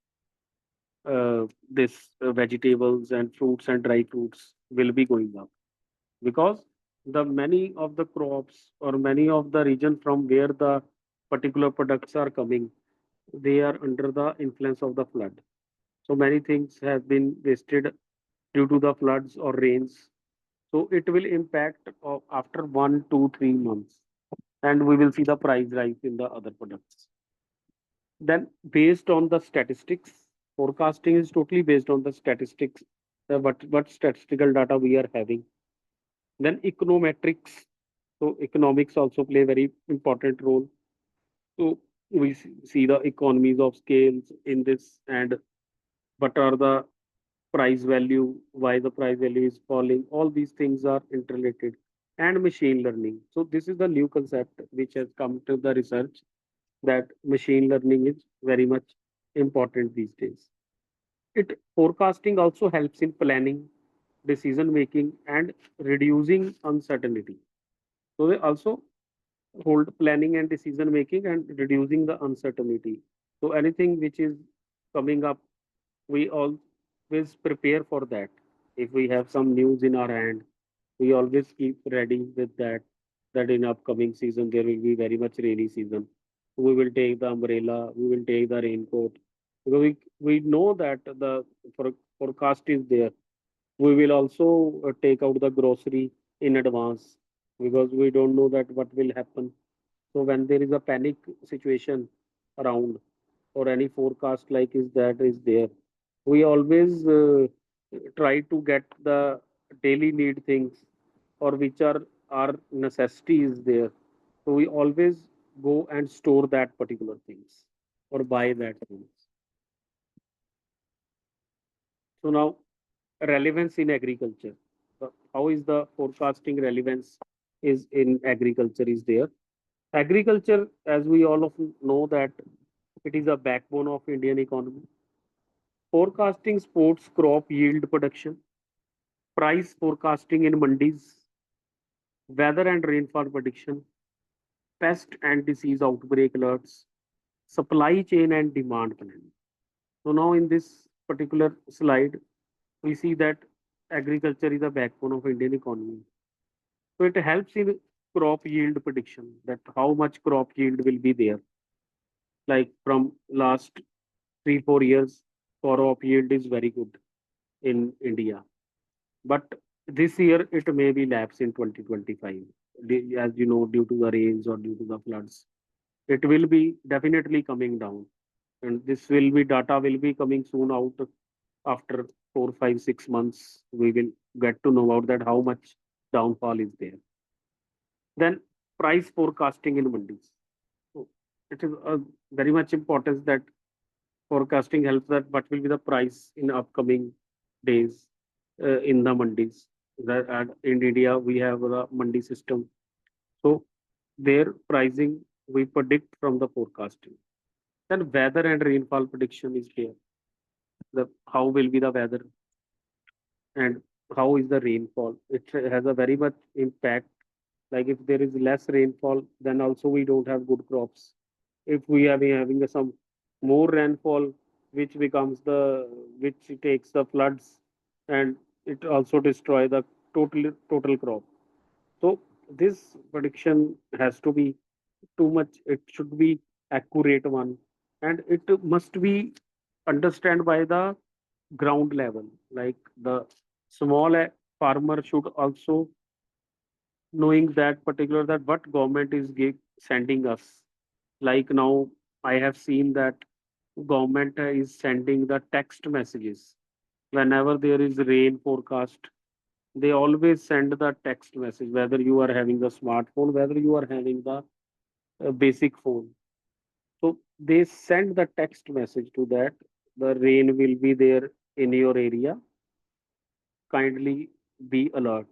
this vegetables and fruits and dry fruits will be going up because the many of the crops or many of the region from where the particular products are coming, they are under the influence of the flood. So many things have been wasted due to the floods or rains. So it will impact after 1, 2, 3 months, and we will see the price rise in the other products. Then, based on the statistics, forecasting is totally based on the statistics, what statistical data we are having. Then econometrics. So economics also play a very important role. So we see the economies of scales in this and what are the price value, why the price value is falling. All these things are interrelated. And machine learning. So this is the new concept which has come to the research that machine learning is very much important these days. It forecasting also helps in planning, decision making, and reducing uncertainty. So they also hold planning and decision making and reducing the uncertainty. So anything which is coming up, we always prepare for that. If we have some news in our hand, we always keep ready with that. That in upcoming season there will be very much rainy season. We will take the umbrella, we will take the raincoat because we know that the forecast is there. We will also take out the grocery in advance because we don't know that what will happen. So when there is a panic situation around or any forecast like is that is there, we always try to get the daily need things or which are our necessities there. So we always go and store that particular things or buy that things. So now relevance in agriculture. How is the forecasting relevance is in agriculture is there? Agriculture, as we all of know that it is a backbone of Indian economy. Forecasting supports crop yield production, price forecasting in mandis, weather and rainfall prediction, pest and disease outbreak alerts, supply chain and demand planning. So now in this particular slide, we see that agriculture is the backbone of Indian economy. So it helps in crop yield prediction, that how much crop yield will be there. Like from last 3 4 years, crop yield is very good in India. But this year it may be lapse in 2025. As you know, due to the rains or due to the floods, it will be definitely coming down. And this will be data will be coming soon out after 4 5 6 months. We will get to know about that how much downfall is there. Then price forecasting in mandis. So it is very much important that forecasting helps that what will be the price in upcoming days in the mandis. That in India we have the mandi system. So their pricing we predict from the forecasting. Then weather and rainfall prediction is there. The how will be the weather and how is the rainfall? It has a very much impact. Like if there is less rainfall, then also we don't have good crops. If we are having some more rainfall, which becomes the which takes the floods, and it also destroy the total crop. So this prediction has to be too much. It should be accurate one, and it must be understand by the ground level. Like the small farmer should also knowing that particular that what government is sending us. Like now, I have seen that government is sending the text messages whenever there is rain forecast. They always send the text message, whether you are having the smartphone, whether you are having the basic phone. So they send the text message to that the rain will be there in your area. Kindly be alert.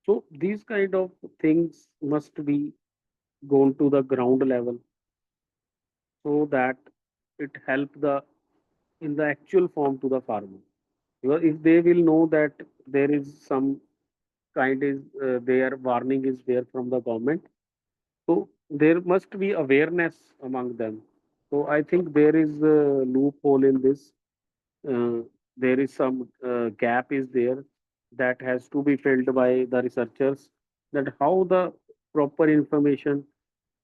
So these kind of things must be gone to the ground level so that it help the in the actual form to the farmer. Because if they will know that there is some kind is their warning is there from the government, so there must be awareness among them. So I think there is a loophole in this. Uh, there is some gap is there that has to be filled by the researchers, that how the proper information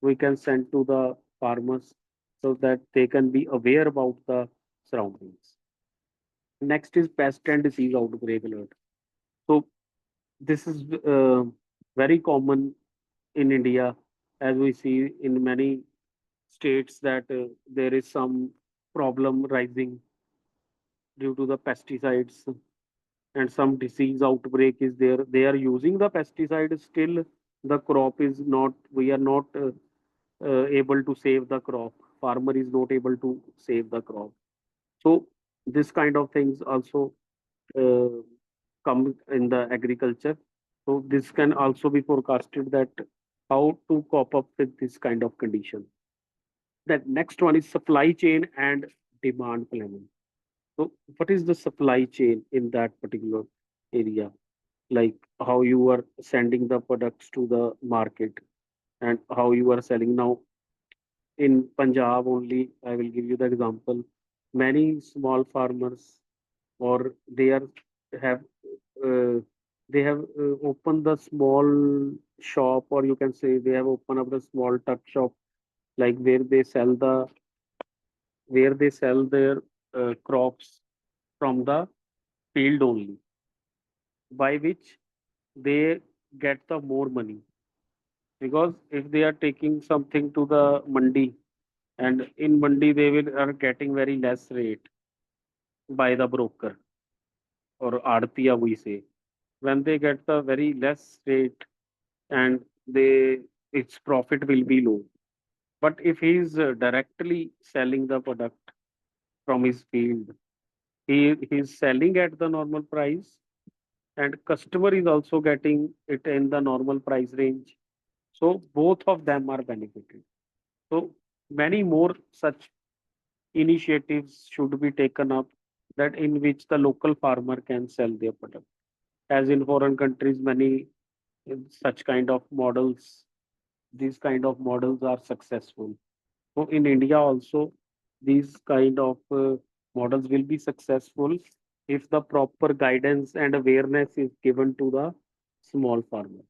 we can send to the farmers so that they can be aware about the surroundings. Next is pest and disease outbreak alert. So this is very common in India, as we see in many states that there is some problem rising due to the pesticides and some disease outbreak is there. They are using the pesticide still. The crop is not. We are not able to save the crop. Farmer is not able to save the crop. So this kind of things also uh, come in the agriculture. So this can also be forecasted that how to cope up with this kind of condition. That next one is supply chain and demand planning. So what is the supply chain in that particular area? Like how you are sending the products to the market and how you are selling now in Punjab only. I will give you the example. Many small farmers or they are have uh, they have opened the small shop, or you can say they have opened up the small tuck shop, like where they sell their crops from the field only, by which they get the more money. Because if they are taking something to the mandi, and in mandi they will are getting very less rate by the broker or artiya we say. When they get the very less rate, and they its profit will be low. But if he is directly selling the product from his field, he is selling at the normal price, and customer is also getting it in the normal price range. So both of them are benefited. So many more such initiatives should be taken up, that in which the local farmer can sell their product. As in foreign countries, many such kind of models, these kind of models are successful. So in India also, these kind of Models will be successful if the proper guidance and awareness is given to the small farmer.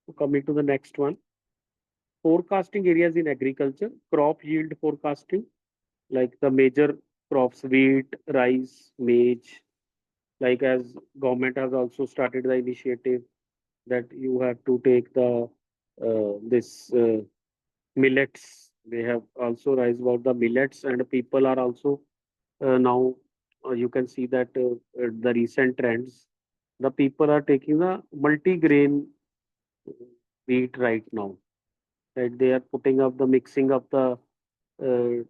So coming to the next one, forecasting areas in agriculture, crop yield forecasting, like the major crops, wheat, rice, maize, like as government has also started the initiative that you have to take the this millets. They have also raised about the millets, and people are also now you can see that the recent trends, the people are taking the multi-grain wheat right now. Right, they are putting up the mixing of the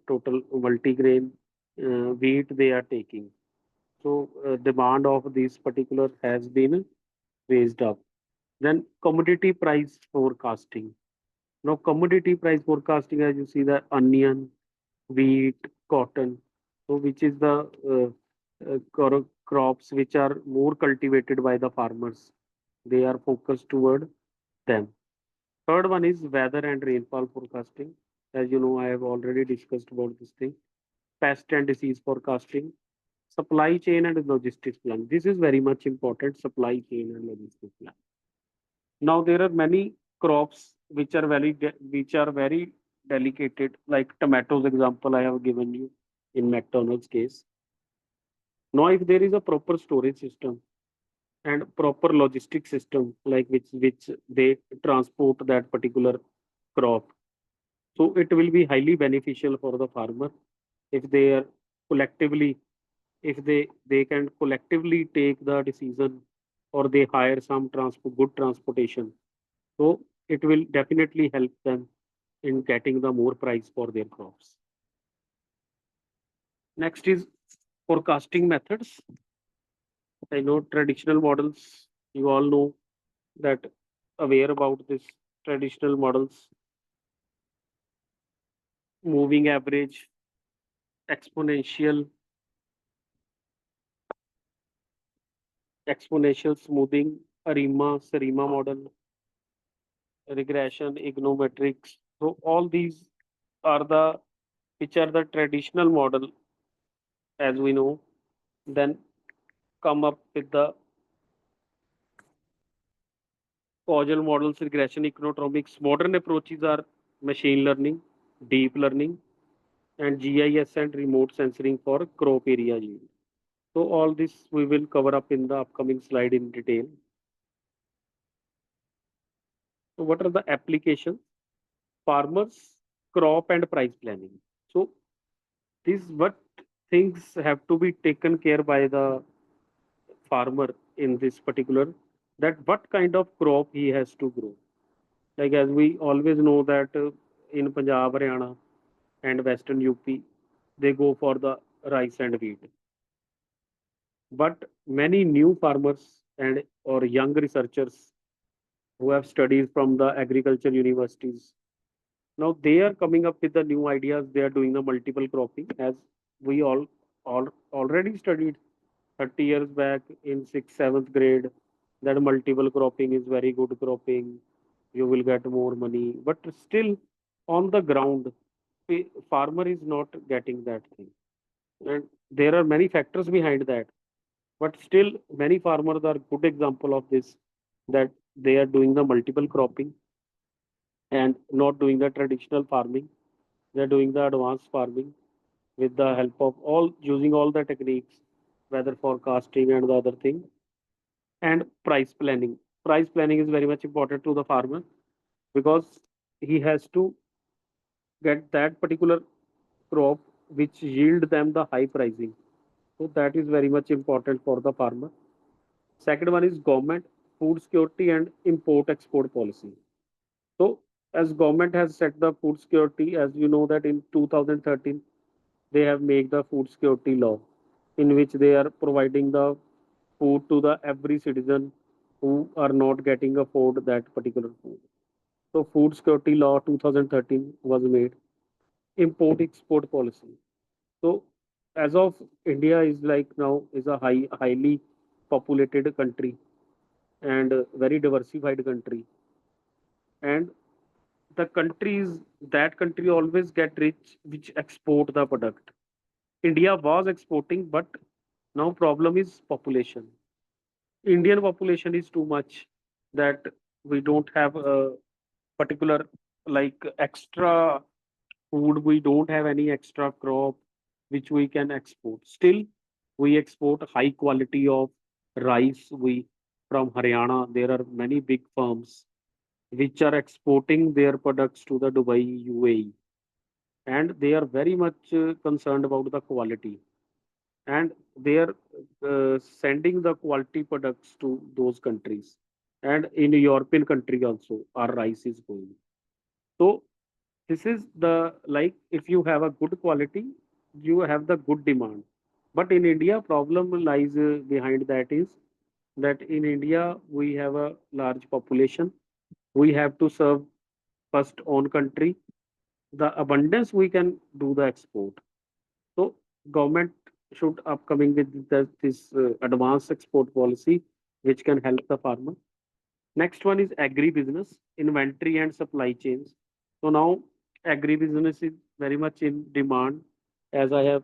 total multi-grain wheat they are taking. So demand of this particular has been raised up. Then commodity price forecasting. Now commodity price forecasting, as you see, the onion, wheat, cotton, so which is the crops which are more cultivated by the farmers. They are focused toward them. Third one is weather and rainfall forecasting. As you know, I have already discussed about this thing. Pest and disease forecasting, supply chain and logistics plan. This is very much important, supply chain and logistics plan. Now there are many crops which are very delicate, like tomatoes example I have given you in McDonald's case. Now if there is a proper storage system and proper logistic system, like which they transport that particular crop, so it will be highly beneficial for the farmer if they are collectively, if they can collectively take the decision, or they hire some good transportation, so it will definitely help them in getting the more price for their crops. Next is forecasting methods. I know traditional models, you all know that, aware about this traditional models, moving average, exponential, exponential smoothing, Sarima model, regression, econometrics. So all these are the which are the traditional model as we know. Then come up with the causal models, regression, econometrics. Modern approaches are machine learning, deep learning, and GIS and remote sensing for crop area yield. So all this we will cover up in the upcoming slide in detail. So what are the applications? Farmers, crop and price planning. So these what things have to be taken care by the farmer in this particular, that what kind of crop he has to grow. Like as we always know that in Punjab, Haryana and Western UP, they go for the rice and wheat. But many new farmers and or young researchers who have studied from the agriculture universities, now they are coming up with the new ideas. They are doing the multiple cropping, as we all already studied 30 years back in sixth, seventh grade, that multiple cropping is very good cropping. You will get more money. But still, on the ground, farmer is not getting that thing. And there are many factors behind that. But still, many farmers are good example of this, that they are doing the multiple cropping and not doing the traditional farming. They're doing the advanced farming with the help of all using all the techniques, weather forecasting and the other thing, and price planning. Price planning is very much important to the farmer because he has to get that particular crop which yield them the high pricing. So that is very much important for the farmer. Second one is government, food security and import export policy. So as government has set the food security, as you know that in 2013 they have made the food security law, in which they are providing the food to the every citizen who are not getting afford that particular food. So food security law 2013 was made. Import export policy. So as of India is like now is a highly populated country and a very diversified country, and the countries, that country always get rich which export the product. India was exporting, but now problem is population. Indian population is too much that we don't have a particular like extra food. We don't have any extra crop which we can export. Still, we export high quality of rice. We from Haryana, there are many big firms which are exporting their products to the Dubai, UAE, and they are very much concerned about the quality, and they are sending the quality products to those countries. And in European country also, our rice is going. So this is the like if you have a good quality, you have the good demand. But in India, problem lies behind that is that in India we have a large population. We have to serve first own country. The abundance we can do the export. So government should upcoming with this advanced export policy, which can help the farmer. Next one is agri-business, inventory and supply chains. So now agri-business is very much in demand, as I have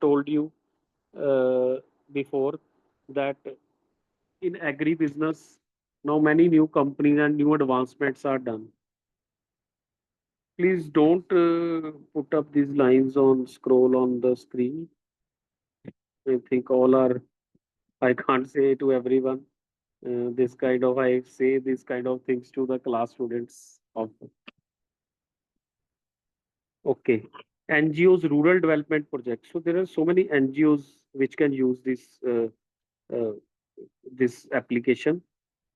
told you uh, before that in agri-business now many new companies and new advancements are done. Please don't put up these lines on scroll on the screen. I think all are. I can't say to everyone this kind of. I say this kind of things to the class students of. Okay. NGOs, rural development projects. So there are so many NGOs which can use uh, this application.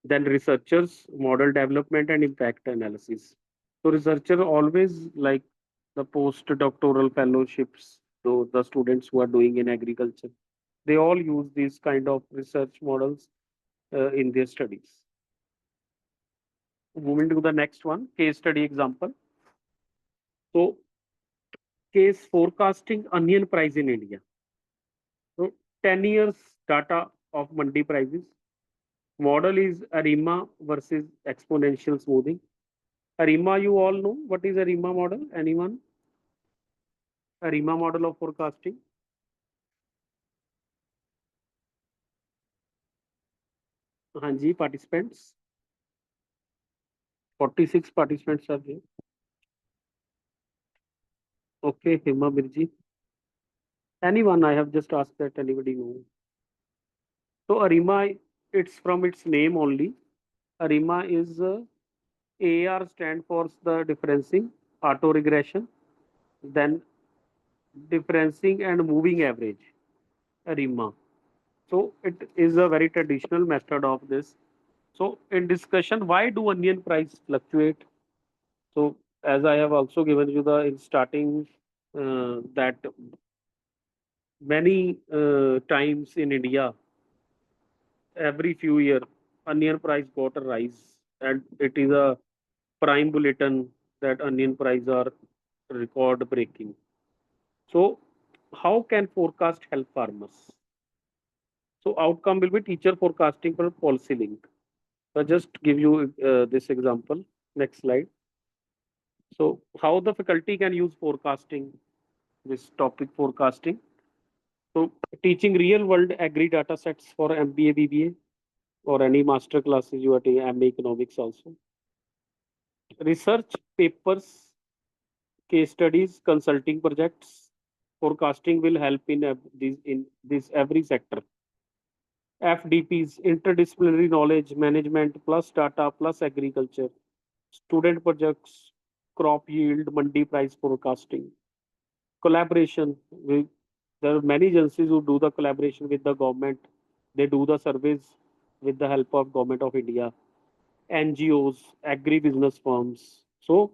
Then researchers, model development and impact analysis. So researcher always like the postdoctoral fellowships. So the students who are doing in agriculture, they all use these kind of research models in their studies. Moving to the next one, case study example. So case forecasting onion price in India. So 10 years data of mandi prices. Model is ARIMA versus exponential smoothing. ARIMA, you all know what is ARIMA model? Anyone? ARIMA model of forecasting. Hanji, participants. 46 participants are there. Okay, Hima Birji. Anyone? I have just asked that anybody know. So ARIMA, it's from its name only. ARIMA is AR stand for the differencing, auto regression, then differencing and moving average, ARIMA. So it is a very traditional method of this. So in discussion, why do onion price fluctuate? So as I have also given you the in starting that many times in India, every few year, onion price got a rise, and it is a prime bulletin that onion price are record breaking. So how can forecast help farmers? So outcome will be teacher forecasting for policy link. So just give you this example. Next slide. So how the faculty can use forecasting, this topic forecasting. So teaching real world agri data sets for MBA, BBA or any master classes you are taking, MA economics also. Research papers, case studies, consulting projects. Forecasting will help in this every sector. FDPs, interdisciplinary knowledge management plus data plus agriculture. Student projects, crop yield, mandi price forecasting. Collaboration with there are many agencies who do the collaboration with the government. They do the surveys with the help of government of India, NGOs, agri-business firms. So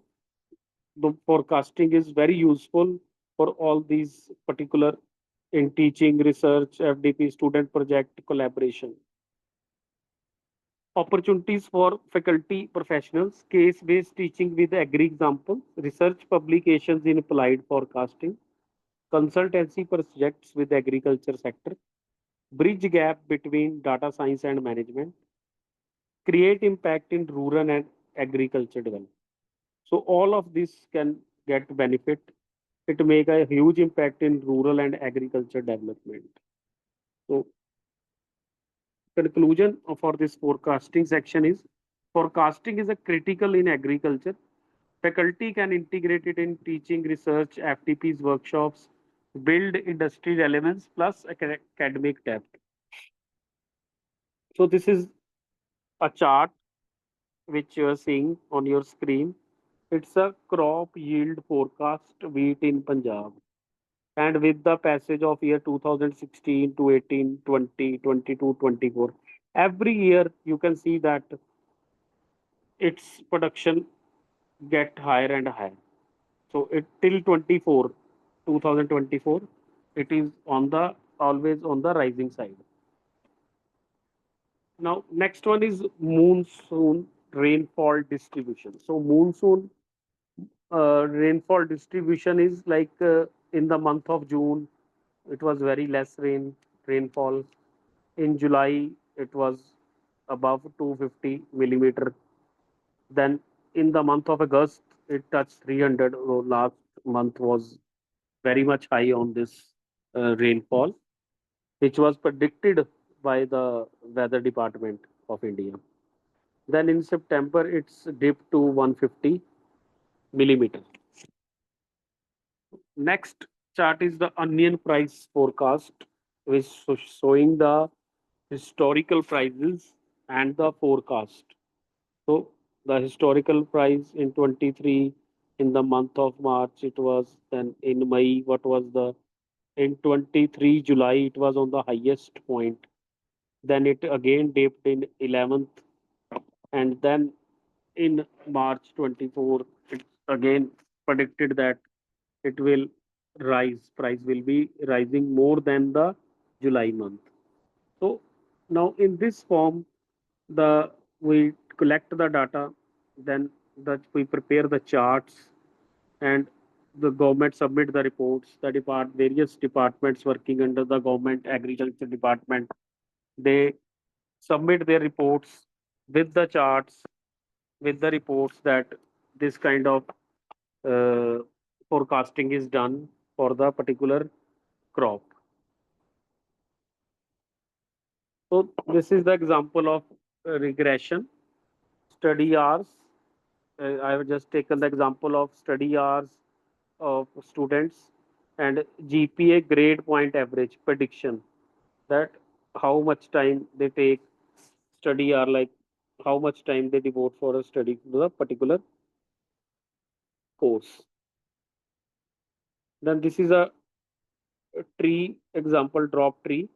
the forecasting is very useful for all these particular in teaching, research, FDP, student project collaboration. Opportunities for faculty professionals, case-based teaching with agri examples, research publications in applied forecasting, consultancy projects with agriculture sector, bridge gap between data science and management, create impact in rural and agriculture development. So all of this can get benefit it make a huge impact in rural and agriculture development. So conclusion for this forecasting section is forecasting is a critical in agriculture. Faculty can integrate it in teaching, research, FTPs, workshops, build industry relevance plus academic depth. So this is a chart which you are seeing on your screen. It's a crop yield forecast wheat in Punjab. And with the passage of year 2016 to 18, 20, 22, 24, every year you can see that its production get higher and higher. So it till 24, 2024, it is on the always on the rising side. Now next one is monsoon rainfall distribution. So monsoon rainfall distribution is like in the month of June, it was very less rainfall. In July, it was above 250 millimeter. Then in the month of August, it touched 300. So last month was very much high on this rainfall, which was predicted by the weather department of India. Then in September, it's dipped to 150 millimeter. Next chart is the onion price forecast, which is showing the historical prices and the forecast. So the historical price in 23 in the month of March it was, then in May what was the, in 23 July it was on the highest point, then it again dipped in 11th, and then in March 24 it's again predicted that it will rise, price will be rising more than the July month. So now in this form, the we collect the data, then we prepare the charts, and the government submit the reports. The various departments working under the government agriculture department, they submit their reports with the charts, with the reports that this kind of uh, forecasting is done for the particular crop. So this is the example of regression study hours. I have just taken the example of study hours of students and GPA grade point average prediction, that how much time they take study hour, like how much time they devote for a study to the particular course. Then this is a tree example, drop tree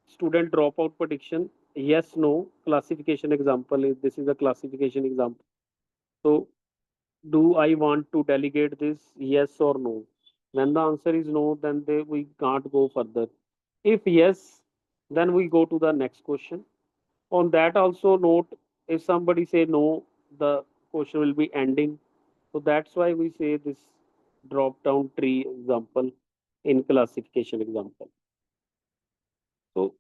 student dropout prediction, yes no classification example is, this is a classification example. So do I want to delegate this, yes or no? When the answer is no, then we can't go further. If yes, then we go to the next question. On that also note, if somebody say no, the question will be ending. So that's why we say this drop down tree example in classification example. So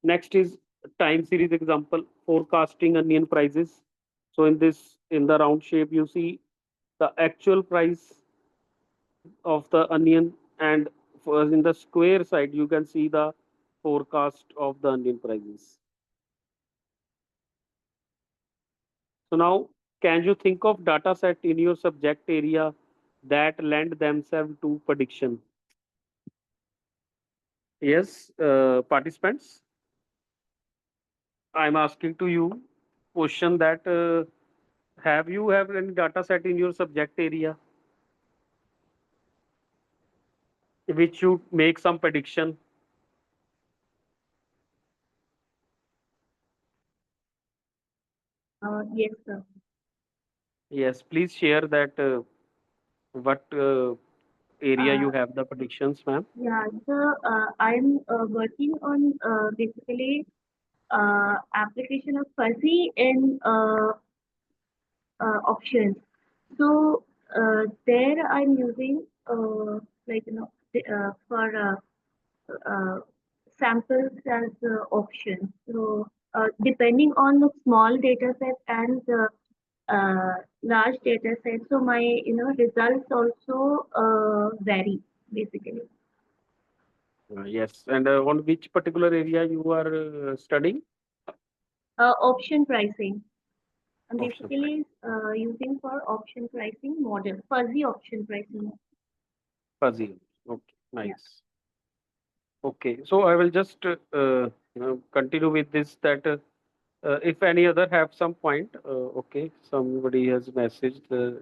next is time series example, forecasting onion prices. So in this, in the round shape, you see the actual price of the onion, and in the square side, you can see the forecast of the onion prices. So now, can you think of data set in your subject area that lend themselves to prediction? Yes, participants, I'm asking to you question that have you have any data set in your subject area which you make some prediction? Yes, sir. Yes, please share that what area Uh, you have the predictions, ma'am. yeah, so I'm working on basically application of fuzzy in options. So there I'm using like for uh, samples as options. So depending on the small data set and the large data set, so my results also vary basically. Yes. And on which particular area you are studying? Option pricing. I'm Option price. basically using for option pricing model, fuzzy option pricing model. Fuzzy. Okay, Yeah. nice. Okay, so I will just continue with this that if any other have some point, okay, somebody has messaged the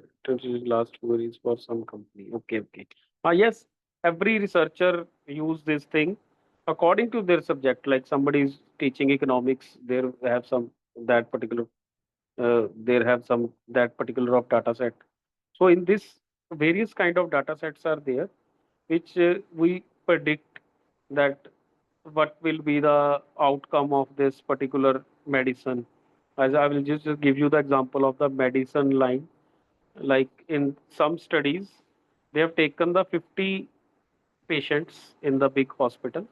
last queries for some company. Okay, okay. Yes, every researcher use this thing according to their subject. Like somebody is teaching economics, there have some that particular there have some that particular of data set. So in this, various kind of data sets are there, which we predict that what will be the outcome of this particular medicine. As I will just give you the example of the medicine line. Like in some studies, they have taken the 50 patients in the big hospital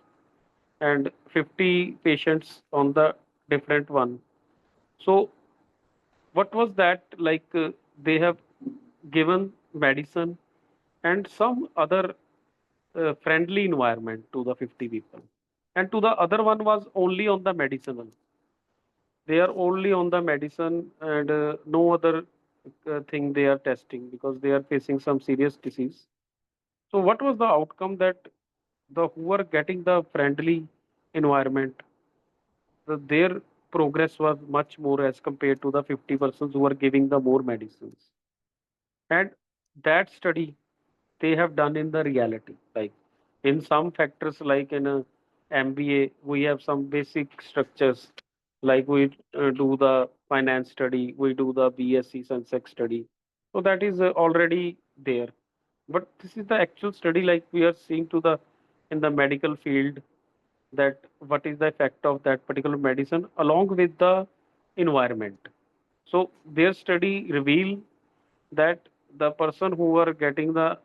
and 50 patients on the different one. So what was that like? They have given medicine and some other friendly environment to the 50 people, and to the other one was only on the medicinal. They are only on the medicine and no other thing they are testing because they are facing some serious disease. So what was the outcome that the who are getting the friendly environment, their progress was much more as compared to the 50 persons who are giving the more medicines. And that study they have done in the reality. Like in some factors, like in a MBA, we have some basic structures. Like we do the finance study, we do the BSc Sensex study. So that is already there. But this is the actual study, like we are seeing to the in the medical field, that what is the effect of that particular medicine along with the environment. So their study reveal that the person who are getting the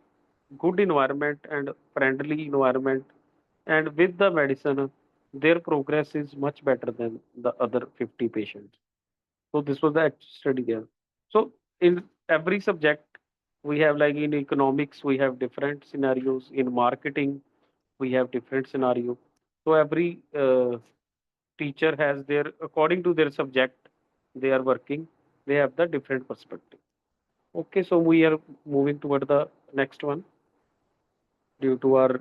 good environment and friendly environment and with the medicine, their progress is much better than the other 50 patients. So this was the actual study there. So in every subject, we have, like in economics, we have different scenarios. In marketing, we have different scenario. So every teacher has their, according to their subject they are working, they have the different perspective. Okay, so we are moving toward the next one due to our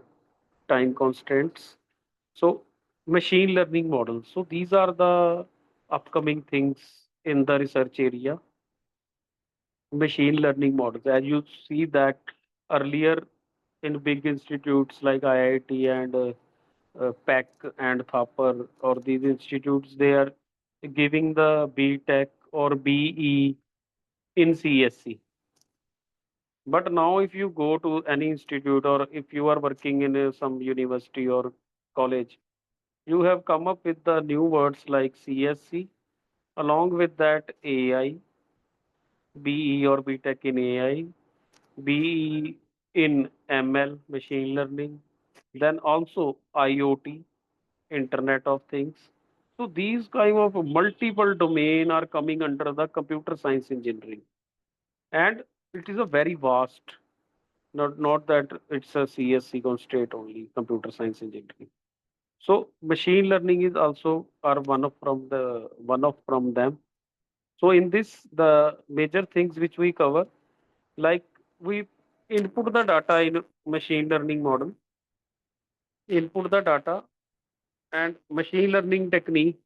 time constraints. So, machine learning models. So, these are the upcoming things in the research area. Machine learning models. As you see that earlier in big institutes like IIT and PEC and Thapar or these institutes, they are giving the BTech or BE in CSC. But now, if you go to any institute or if you are working in some university or college, you have come up with the new words like CSC, along with that AI, BE or BTech in AI, BE in ML, machine learning, then also IoT, Internet of Things. So these kind of multiple domain are coming under the computer science engineering, and it is a very vast. Not that it's a CSC constraint only, computer science engineering. So machine learning is also are one of from them. So in this, the major things which we cover, like we input the data in machine learning model, input the data and machine learning technique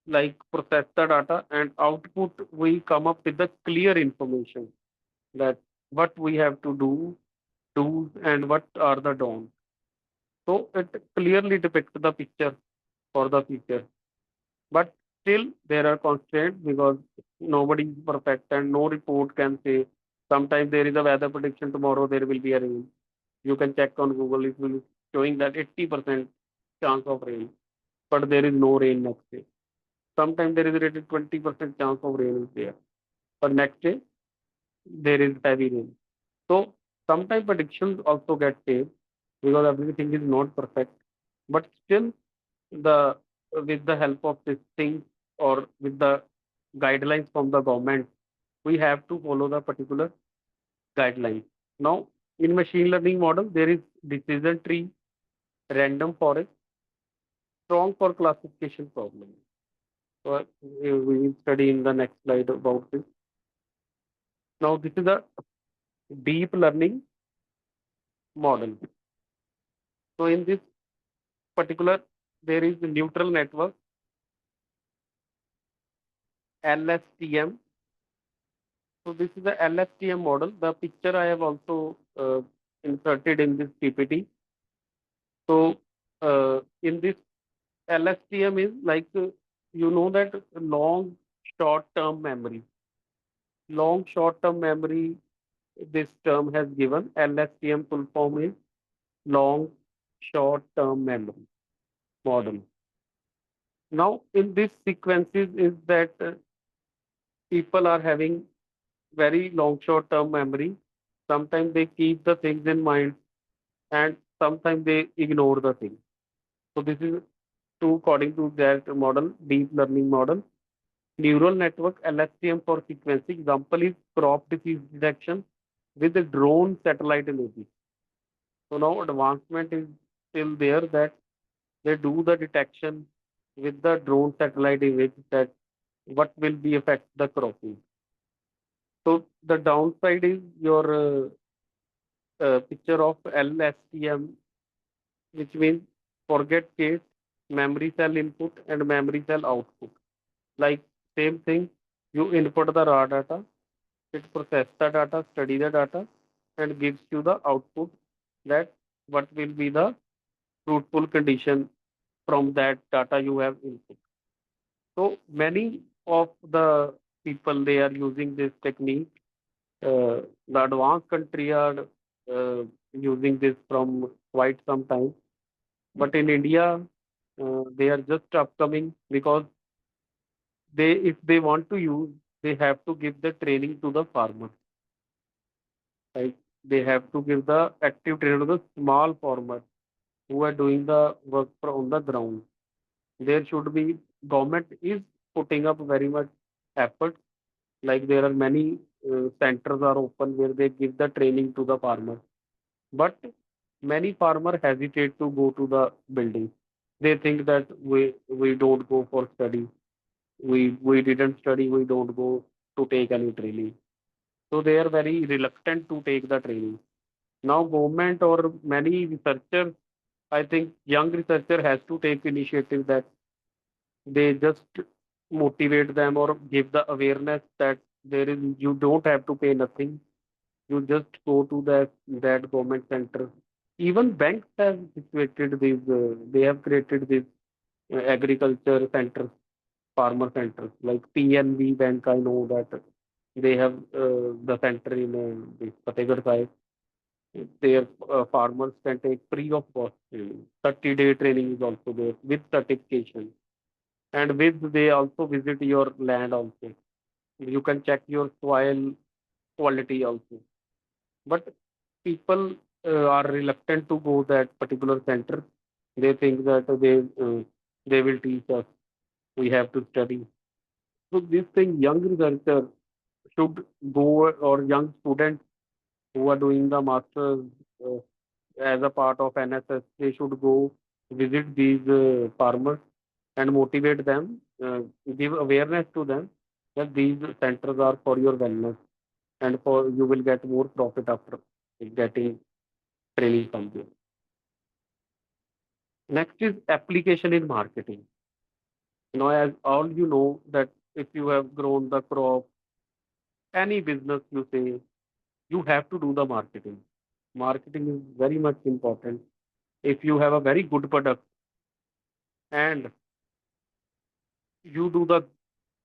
like process the data and output, we come up with the clear information that what we have to do and what are the don'ts. So it clearly depicts the picture for the future. But still, there are constraints because nobody is perfect and no report can say. Sometimes there is a weather prediction tomorrow there will be a rain. You can check on Google, it will showing that 80% chance of rain, but there is no rain next day. Sometimes there is a rated 20% chance of rain is there, but next day there is heavy rain. So sometimes predictions also get changed because everything is not perfect. But still, the with the help of this thing or with the guidelines from the government, we have to follow the particular guidelines. Now, in machine learning model, there is decision tree, random forest, strong for classification problem. So we will study in the next slide about this. Now, this is a deep learning model. So in this particular, there is a neutral network, LSTM. So this is the LSTM model. The picture I have also inserted in this PPT. So in this LSTM is like you know that long short-term memory. Long short-term memory. This term has given LSTM full form is long short-term memory model. Now in this sequences is that people are having very long short-term memory. Sometimes they keep the things in mind and sometimes they ignore the thing. So this is true according to that model, deep learning model. Neural network LSTM for sequencing. Example is crop disease detection with the drone satellite images. So now advancement is still there that they do the detection with the drone satellite image that what will be affect the cropping. So the downside is your picture of LSTM, which means forget case, memory cell input and memory cell output. Like same thing, you input the raw data, it process the data, study the data, and gives you the output that what will be the fruitful condition from that data you have input. So many of the people they are using this technique. The advanced country are using this from quite some time, but in India they are just upcoming because they if they want to use they have to give the training to the farmer. Right? They have to give the active training to the small farmer who are doing the work on the ground. There should be government is putting up very much effort. Like there are many centers are open where they give the training to the farmer. But many farmers hesitate to go to the building. They think that we don't go for study. We didn't study. We don't go to take any training. So they are very reluctant to take the training. Now government or many researchers, I think young researcher has to take initiative that they just motivate them or give the awareness that there is you don't have to pay nothing. You just go to that government center. Even banks have situated these. They have created these agriculture centers, farmer centers like PNB Bank. I know that they have the center in this Fatehgarh side. Their farmers can take free of cost training. 30-day training is also there with certification. And with they also visit your land also. You can check your soil quality also. But people are reluctant to go that particular center. They think that they will teach us. We have to study. So this thing, young researcher should go or young students who are doing the masters uh, as a part of NSS, they should go visit these farmers and motivate them, give awareness to them that these centers are for your wellness and for you will get more profit after getting training from there. Next is application in marketing. As all you know that if you have grown the crop, any business you say, you have to do the marketing. Marketing is very much important. If you have a very good product and you do the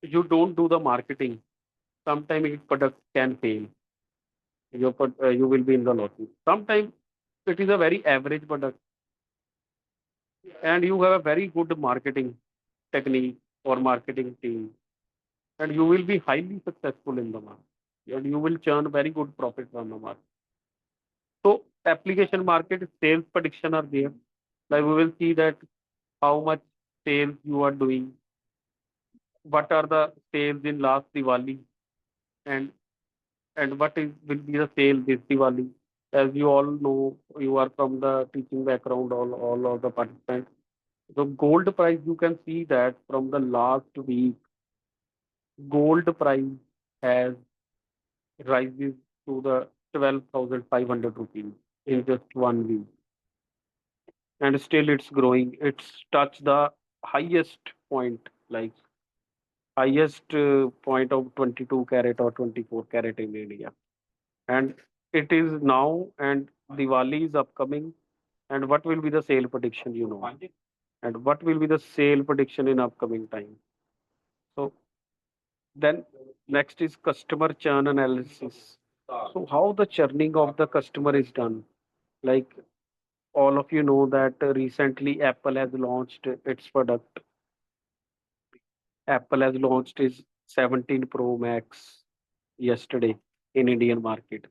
you don't do the marketing, sometimes your product can fail. You will be in the losses. Sometimes it is a very average product and you have a very good marketing technique or marketing team and you will be highly successful in the market and you will churn very good profit from the market. So application market sales prediction are there. Like we will see that how much sales you are doing, what are the sales in last Diwali, and what is will be the sale this Diwali? As you all know, you are from the teaching background, all of the participants. The gold price, you can see that from the last week, gold price has rises to the 12,500 rupees in just 1 week, and still it's growing. It's touched the highest point, like highest point of 22 carat or 24 carat in India. And it is now, and Diwali is upcoming. And what will be the sale prediction, you know? And what will be the sale prediction in upcoming time? So then next is customer churn analysis. So how the churning of the customer is done? Like all of you know that recently Apple has launched its product. Apple has launched its 17 Pro Max yesterday in Indian market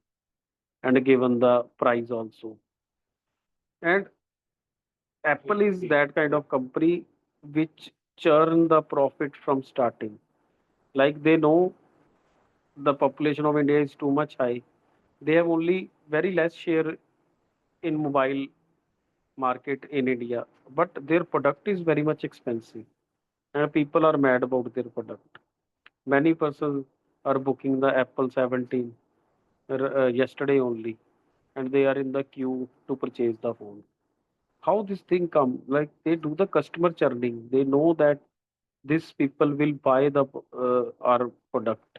and given the price also. And Apple is that kind of company which churn the profit from starting. Like they know the population of India is too much high. They have only very less share in mobile market in India, but their product is very much expensive, and people are mad about their product. Many persons are booking the Apple 17 yesterday only, and they are in the queue to purchase the phone. How this thing come? Like they do the customer churning. They know that these people will buy the our product,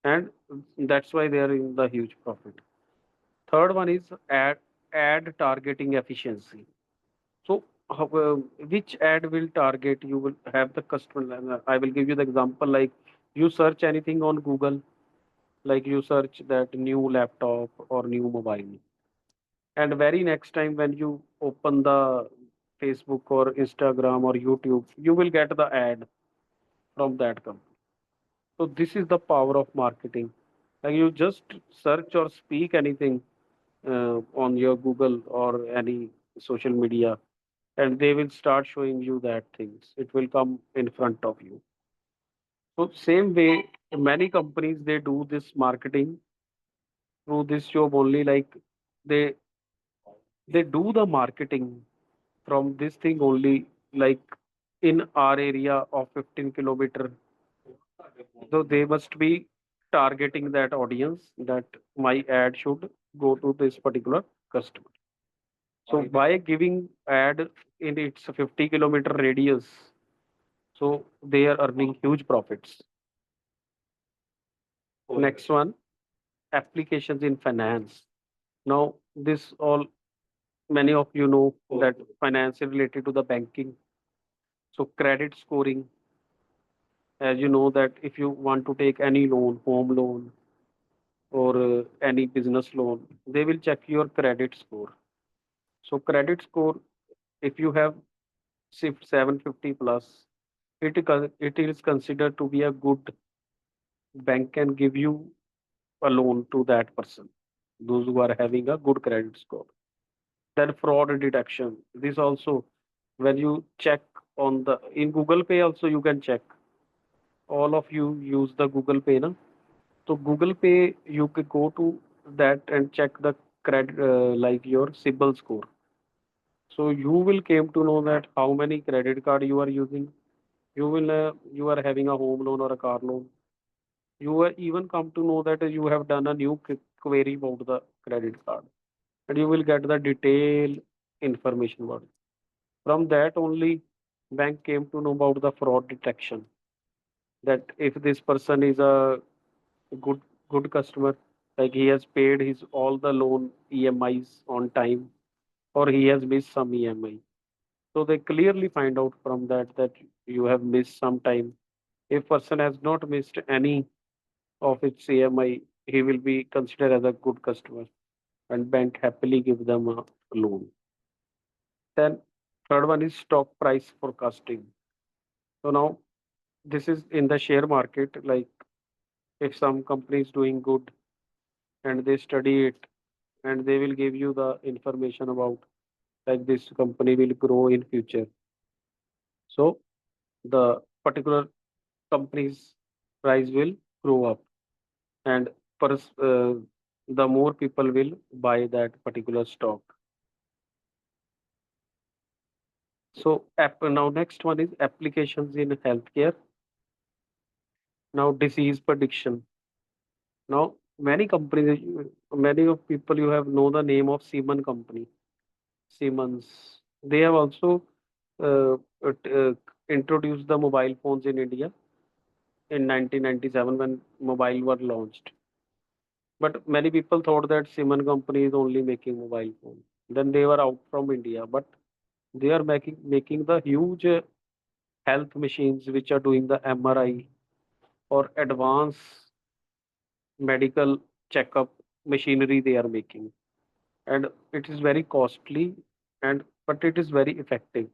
and that's why they are in the huge profit. Third one is ad targeting efficiency. So which ad will target? You will have the customer. I will give you the example. Like you search anything on Google, like you search that new laptop or new mobile, and very next time when you open the Facebook or Instagram or YouTube, you will get the ad from that company. So this is the power of marketing. Like you just search or speak anything on your Google or any social media, and they will start showing you that things. It will come in front of you. So same way, many companies they do this marketing through this job only. Like they they do the marketing from this thing only. Like in our area of 15 kilometer, so they must be targeting that audience that my ad should go to this particular customer. So by giving ad in its 50-kilometer radius, so they are earning huge profits. Next one, applications in finance. Now, this all many of you know that finance is related to the banking. So credit scoring, as you know that if you want to take any loan, home loan or any business loan, they will check your credit score. So credit score, if you have SIFT 750 plus, it is considered to be a good bank can give you a loan to that person, those who are having a good credit score. Then fraud detection. This also, when you check on the in Google Pay, also you can check. All of you use the Google Pay, na? So Google Pay, you could go to that and check the credit, like your CIBIL score. So you will came to know that how many credit card you are using. You are having a home loan or a car loan. You will even come to know that you have done a new query about the credit card, and you will get the detailed information about it. From that only, bank came to know about the fraud detection. That if this person is a good good customer, like he has paid his all the loan EMIs on time, or he has missed some EMI. So they clearly find out from that you have missed some time. If person has not missed any of its EMI, he will be considered as a good customer, and bank happily give them a loan. Then third one is stock price forecasting. So now this is in the share market. Like if some company is doing good and they study it, and they will give you the information about like this company will grow in future. So the particular company's price will grow up. and the more people will buy that particular stock. So now next one is applications in healthcare. Now disease prediction. Now many companies, many of people you have know the name of Siemens company. Siemens. They have also uh, introduced the mobile phones in India in 1997 when mobile were launched. But many people thought that Siemens company is only making mobile phones. Then they were out from India, but they are making the huge health machines which are doing the MRI or advanced medical checkup machinery they are making, and it is very costly, and but it is very effective.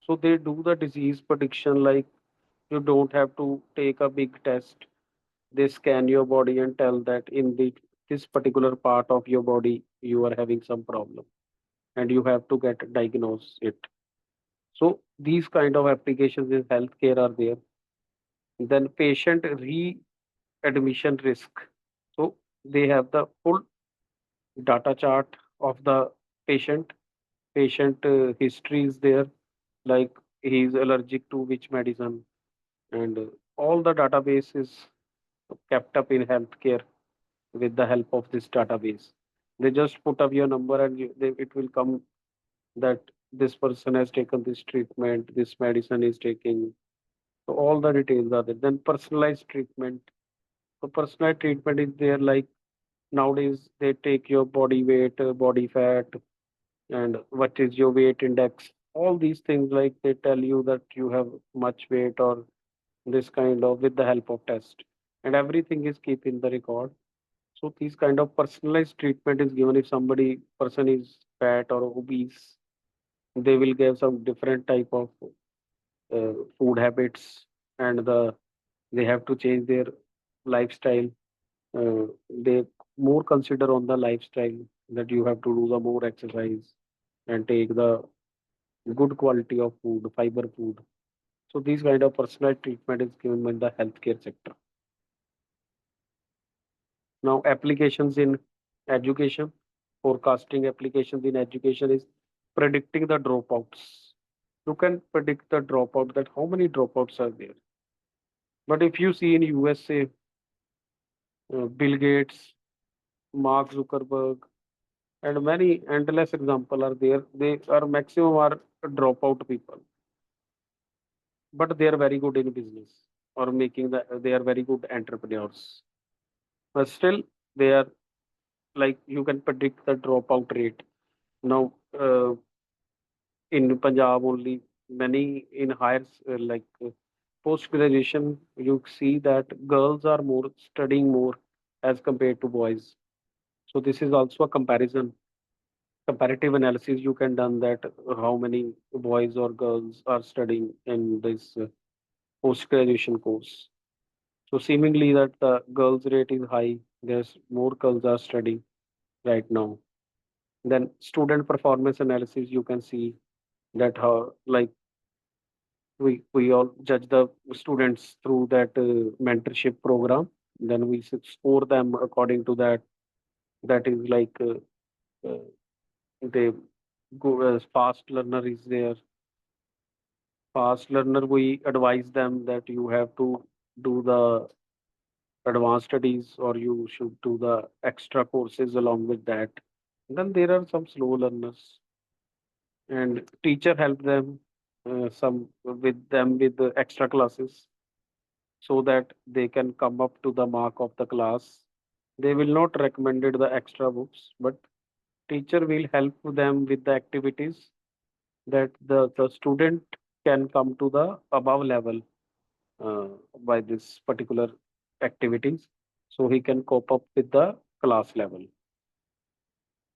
So they do the disease prediction, like you don't have to take a big test. They scan your body and tell that in this particular part of your body you are having some problem, and you have to get diagnose it. So these kind of applications in healthcare are there. Then patient readmission risk. So they have the full data chart of the patient. Patient history is there, like he is allergic to which medicine, and all the database is kept up in healthcare with the help of this database. They just put up your number and it will come that this person has taken this treatment, this medicine is taking. So all the details are there. Then personalized treatment. So personalized treatment is there, like nowadays they take your body weight, body fat, and what is your weight index. All these things, like they tell you that you have much weight or this kind of, with the help of test, and everything is keep in the record. So these kind of personalized treatment is given. If somebody person is fat or obese, they will give some different type of food habits, and they have to change their lifestyle. They more consider on the lifestyle, that you have to do the more exercise and take the good quality of food, fiber food. So these kind of personalized treatment is given in the healthcare sector. Now applications in education, forecasting applications in education is predicting the dropouts. You can predict the dropout, that how many dropouts are there. But if you see in USA, Bill Gates, Mark Zuckerberg, and many endless example are there. They are maximum are dropout people, but they are very good in business or making they are very good entrepreneurs. But still, they are, like you can predict the dropout rate. Now, in Punjab only, many in higher post graduation, you see that girls are more studying more as compared to boys. So this is also a comparative analysis you can done, that how many boys or girls are studying in this post graduation course. So seemingly that the girls rate is high. There's more girls are studying right now. Then student performance analysis, you can see that how, like we all judge the students through that mentorship program. Then we score them according to that. That is like uh, they go as fast learner is there. Fast learner, we advise them that you have to do the advanced studies, or you should do the extra courses along with that. Then there are some slow learners, and teacher help them some with them with the extra classes, so that they can come up to the mark of the class. They will not recommended the extra books, but teacher will help them with the activities, that the student can come to the above level uh, by this particular activities, so he can cope up with the class level.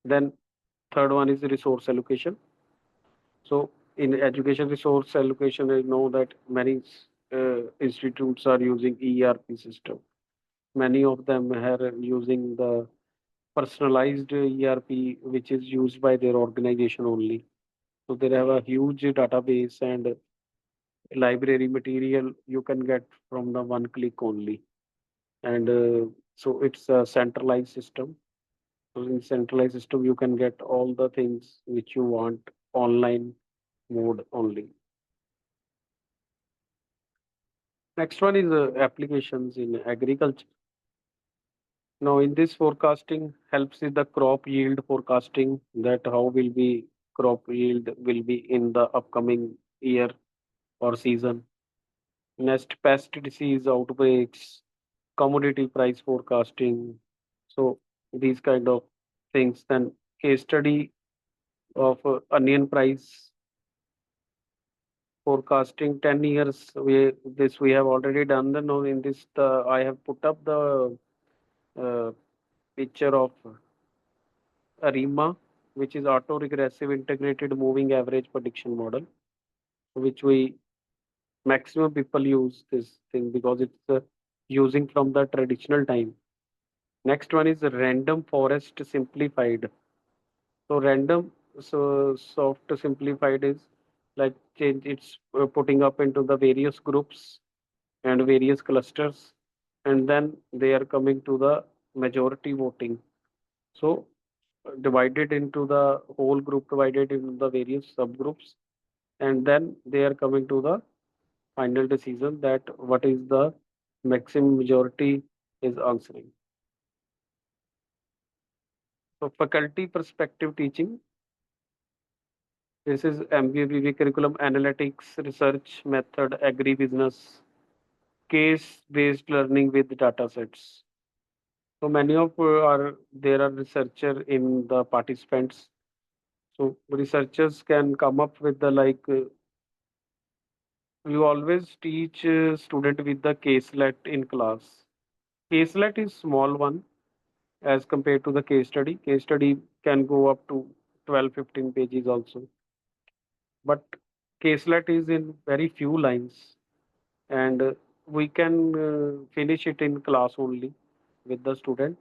Then third one is resource allocation. So in education resource allocation, I know that many institutes are using ERP system. Many of them are using the personalized ERP, which is used by their organization only. So they have a huge database and library material you can get from the one click only. And So it's a centralized system. So in centralized system, you can get all the things which you want online mode only. Next one is applications in agriculture. Now, in this forecasting helps with the crop yield forecasting, that how will be crop yield will be in the upcoming year or season. Next, pest disease outbreaks, commodity price forecasting. So these kind of things. Then case study of onion price forecasting 10 years. We have already done the now in this I have put up the uh, picture of ARIMA, which is auto regressive integrated moving average prediction model, which we maximum people use this thing because it's using from the traditional time. Next one is random forest simplified. So random, so soft simplified is like change it's putting up into the various groups and various clusters, and then they are coming to the majority voting. So divided into the whole group, divided into the various subgroups, and then they are coming to the final decision that what is the maximum majority is answering. So faculty perspective teaching. This is MBA curriculum analytics, research method, agribusiness, case-based learning with data sets. So many of are there are researcher in the participants. So researchers can come up with the we always teach student with the caselet in class. Caselet is small one as compared to the case study. Case study can go up to 12, 15 pages also. But caselet is in very few lines, and we can finish it in class only with the student.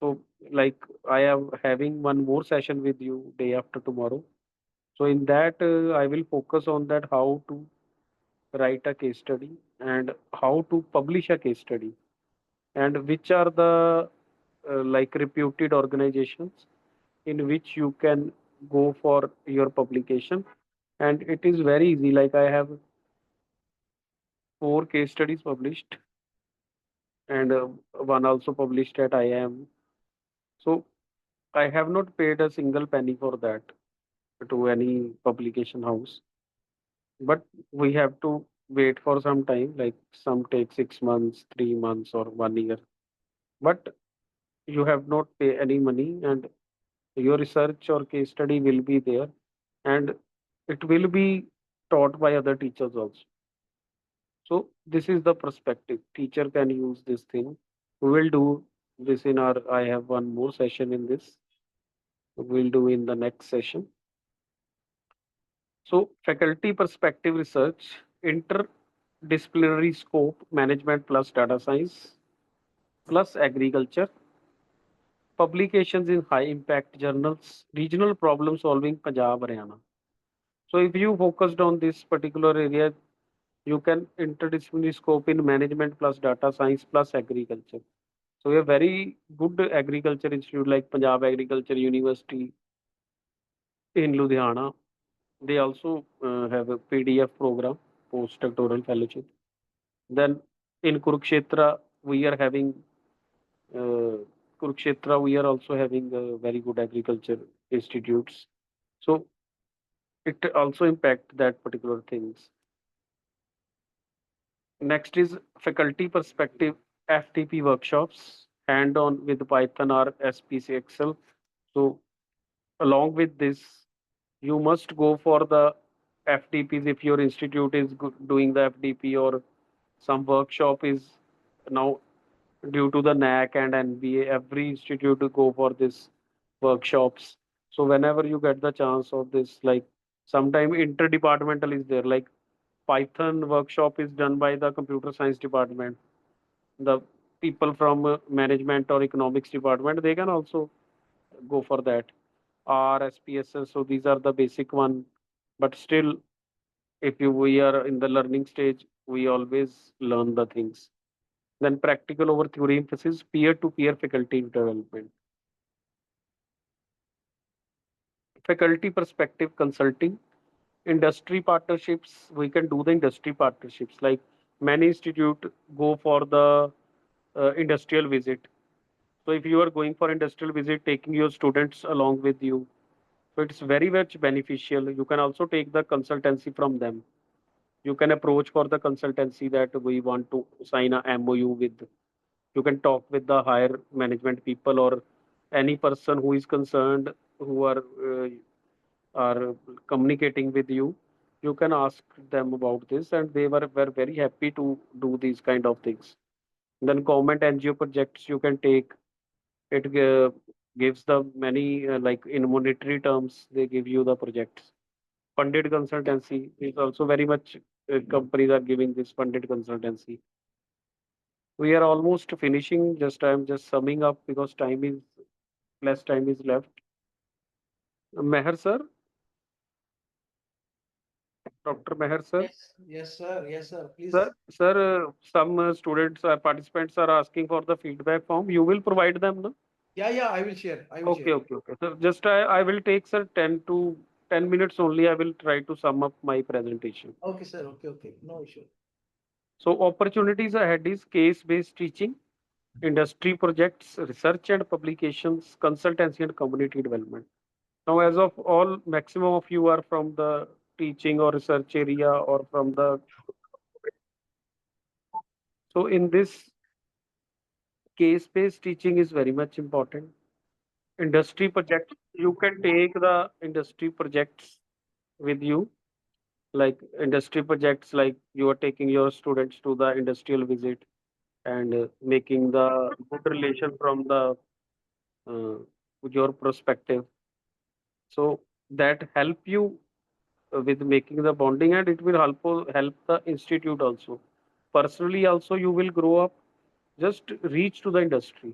So like I am having one more session with you day after tomorrow. So in that I will focus on that how to write a case study and how to publish a case study and which are the reputed organizations in which you can go for your publication. And it is very easy, like I have 4 case studies published and one also published at IIM. So I have not paid a single penny for that to any publication house, but we have to wait for some time, like some take 6 months, 3 months, or 1 year. But you have not pay any money, and your research or case study will be there, and it will be taught by other teachers also. So this is the perspective. Teacher can use this thing. We will do this in our. I have one more session in this. We'll do in the next session. So faculty perspective research, interdisciplinary scope, management plus data science plus agriculture, publications in high impact journals, regional problem solving Punjab, Haryana. So if you focused on this particular area, you can interdisciplinary scope in management plus data science plus agriculture. So we have very good agriculture institute like Punjab Agriculture University in Ludhiana. They also have a PDF program, postdoctoral fellowship. Then in Kurukshetra, we are having uh, Kurukshetra. We are also having very good agriculture institutes. So it also impact that particular things. Next is faculty perspective FTP workshops, hand-on with Python or SPC Excel. So along with this, you must go for the FTPs if your institute is doing the FDP or some workshop is now due to the NAC and NBA, every institute to go for this workshops. So whenever you get the chance of this, like sometime interdepartmental is there, like Python workshop is done by the computer science department. The people from management or economics department, they can also go for that. R, SPSS, so these are the basic one. But still, if you we are in the learning stage, we always learn the things. Then practical over theory emphasis, peer-to-peer faculty development. Faculty perspective consulting, industry partnerships. We can do the industry partnerships. Like many institute go for the industrial visit. So if you are going for industrial visit, taking your students along with you, so it's very much beneficial. You can also take the consultancy from them. You can approach for the consultancy that we want to sign a MOU with. You can talk with the higher management people or any person who is concerned, who are communicating with you. You can ask them about this, and they were very happy to do these kind of things. Then government NGO projects you can take. It gives the many like in monetary terms they give you the projects. Funded consultancy is also very much companies are giving this funded consultancy. We are almost finishing. Just I'm just summing up because time is less time is left. Meher sir, Dr. Meher sir. Yes, yes, sir. Yes, sir. Sir, Please. sir, some students participants are asking for the feedback form. You will provide them, no? Yeah, yeah, I will share. I will Okay, share. okay, okay. So just I will take sir 10 minutes only. I will try to sum up my presentation. Okay, sir. Okay, okay. No issue. So opportunities ahead is case-based teaching, industry projects, research and publications, consultancy and community development. Now, as of all, maximum of you are from the teaching or research area or from the. So in this case-based teaching is very much important. Industry projects, you can take the industry projects with you, like industry projects, like you are taking your students to the industrial visit and making the good relation from the uh, your perspective. So that help you with making the bonding, and it will help the institute also. Personally, also you will grow up. Just reach to the industry.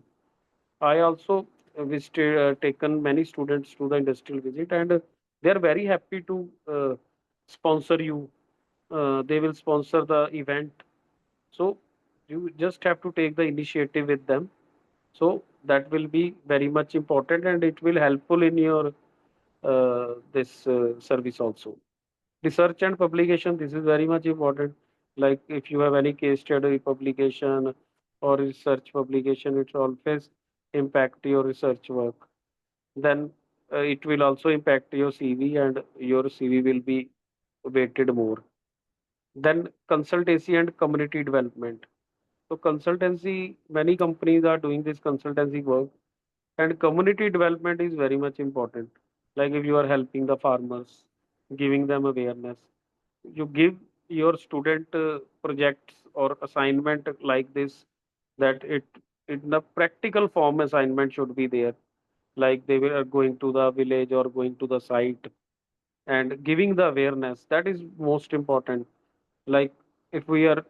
I also visited, taken many students to the industrial visit, and they are very happy to sponsor you. They will sponsor the event. So you just have to take the initiative with them. So that will be very much important, and it will helpful in your this service also. Research and publication, this is very much important. Like if you have any case study publication or research publication, it always impact your research work. Then it will also impact your CV, and your CV will be weighted more. Then consultancy and community development. So consultancy, many companies are doing this consultancy work, and community development is very much important. Like if you are helping the farmers, giving them awareness, you give your student projects or assignment like this, that it in the practical form assignment should be there, like they were going to the village or going to the site and giving the awareness. That is most important. Like if we are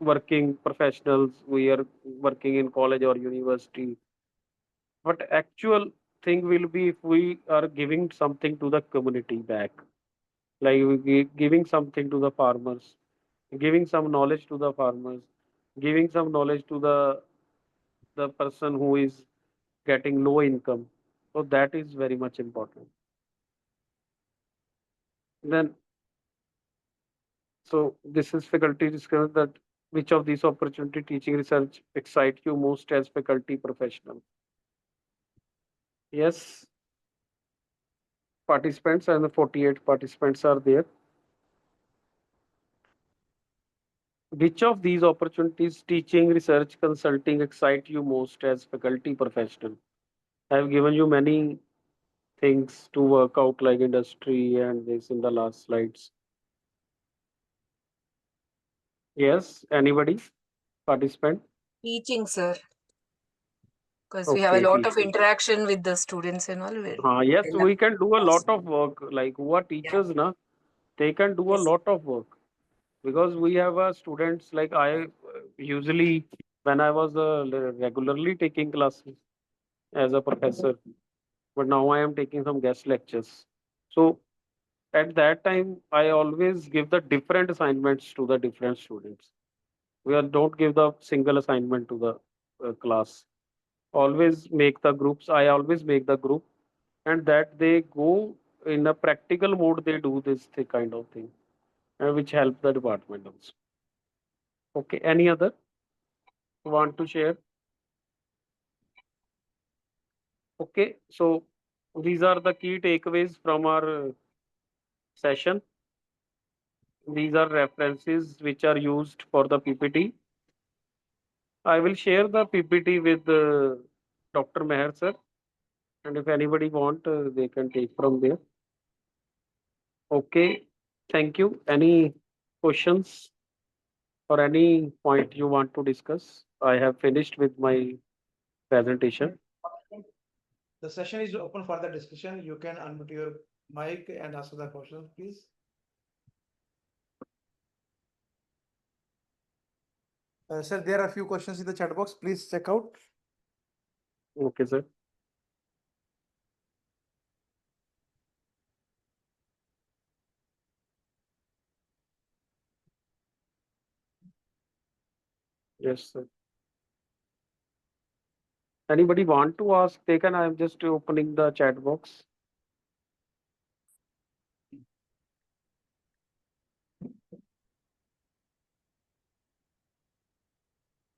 working professionals, we are working in college or university, but actual thing will be if we are giving something to the community back, like giving something to the farmers, giving some knowledge to the farmers, giving some knowledge to the person who is getting low income. So that is very much important. Then, so this is faculty discuss that which of these opportunity teaching research excite you most as faculty professional. Yes, participants, and the 48 participants are there. Which of these opportunities, teaching, research, consulting, excite you most as faculty professional? I have given you many things to work out, like industry and this in the last slides. Yes, anybody? Participant? Teaching, sir, because we have a Okay, lot of teaching. interaction with the students and all. Yes, They we can do a love. lot of work. Like who are Yeah. teachers, na? They can do a Yes. lot of work because we have students like I usually when I was regularly taking classes as a professor, but now I am taking some guest lectures. So at that time, I always give the different assignments to the different students. Don't give the single assignment to the class. Always make the groups. I always make the group, and that they go in a practical mode. They do this kind of thing, which help the department also. Okay. Any other want to share? Okay. So these are the key takeaways from our session. These are references which are used for the PPT. I will share the PPT with Dr. Meher sir, and if anybody want, they can take from there. Okay, thank you. Any questions or any point you want to discuss? I have finished with my presentation. The session is open for the discussion. You can unmute your mic and ask the questions, please. Sir, there are a few questions in the chat box. Please check out. Okay, sir. Yes, sir. Anybody want to ask? They can. I am just opening the chat box.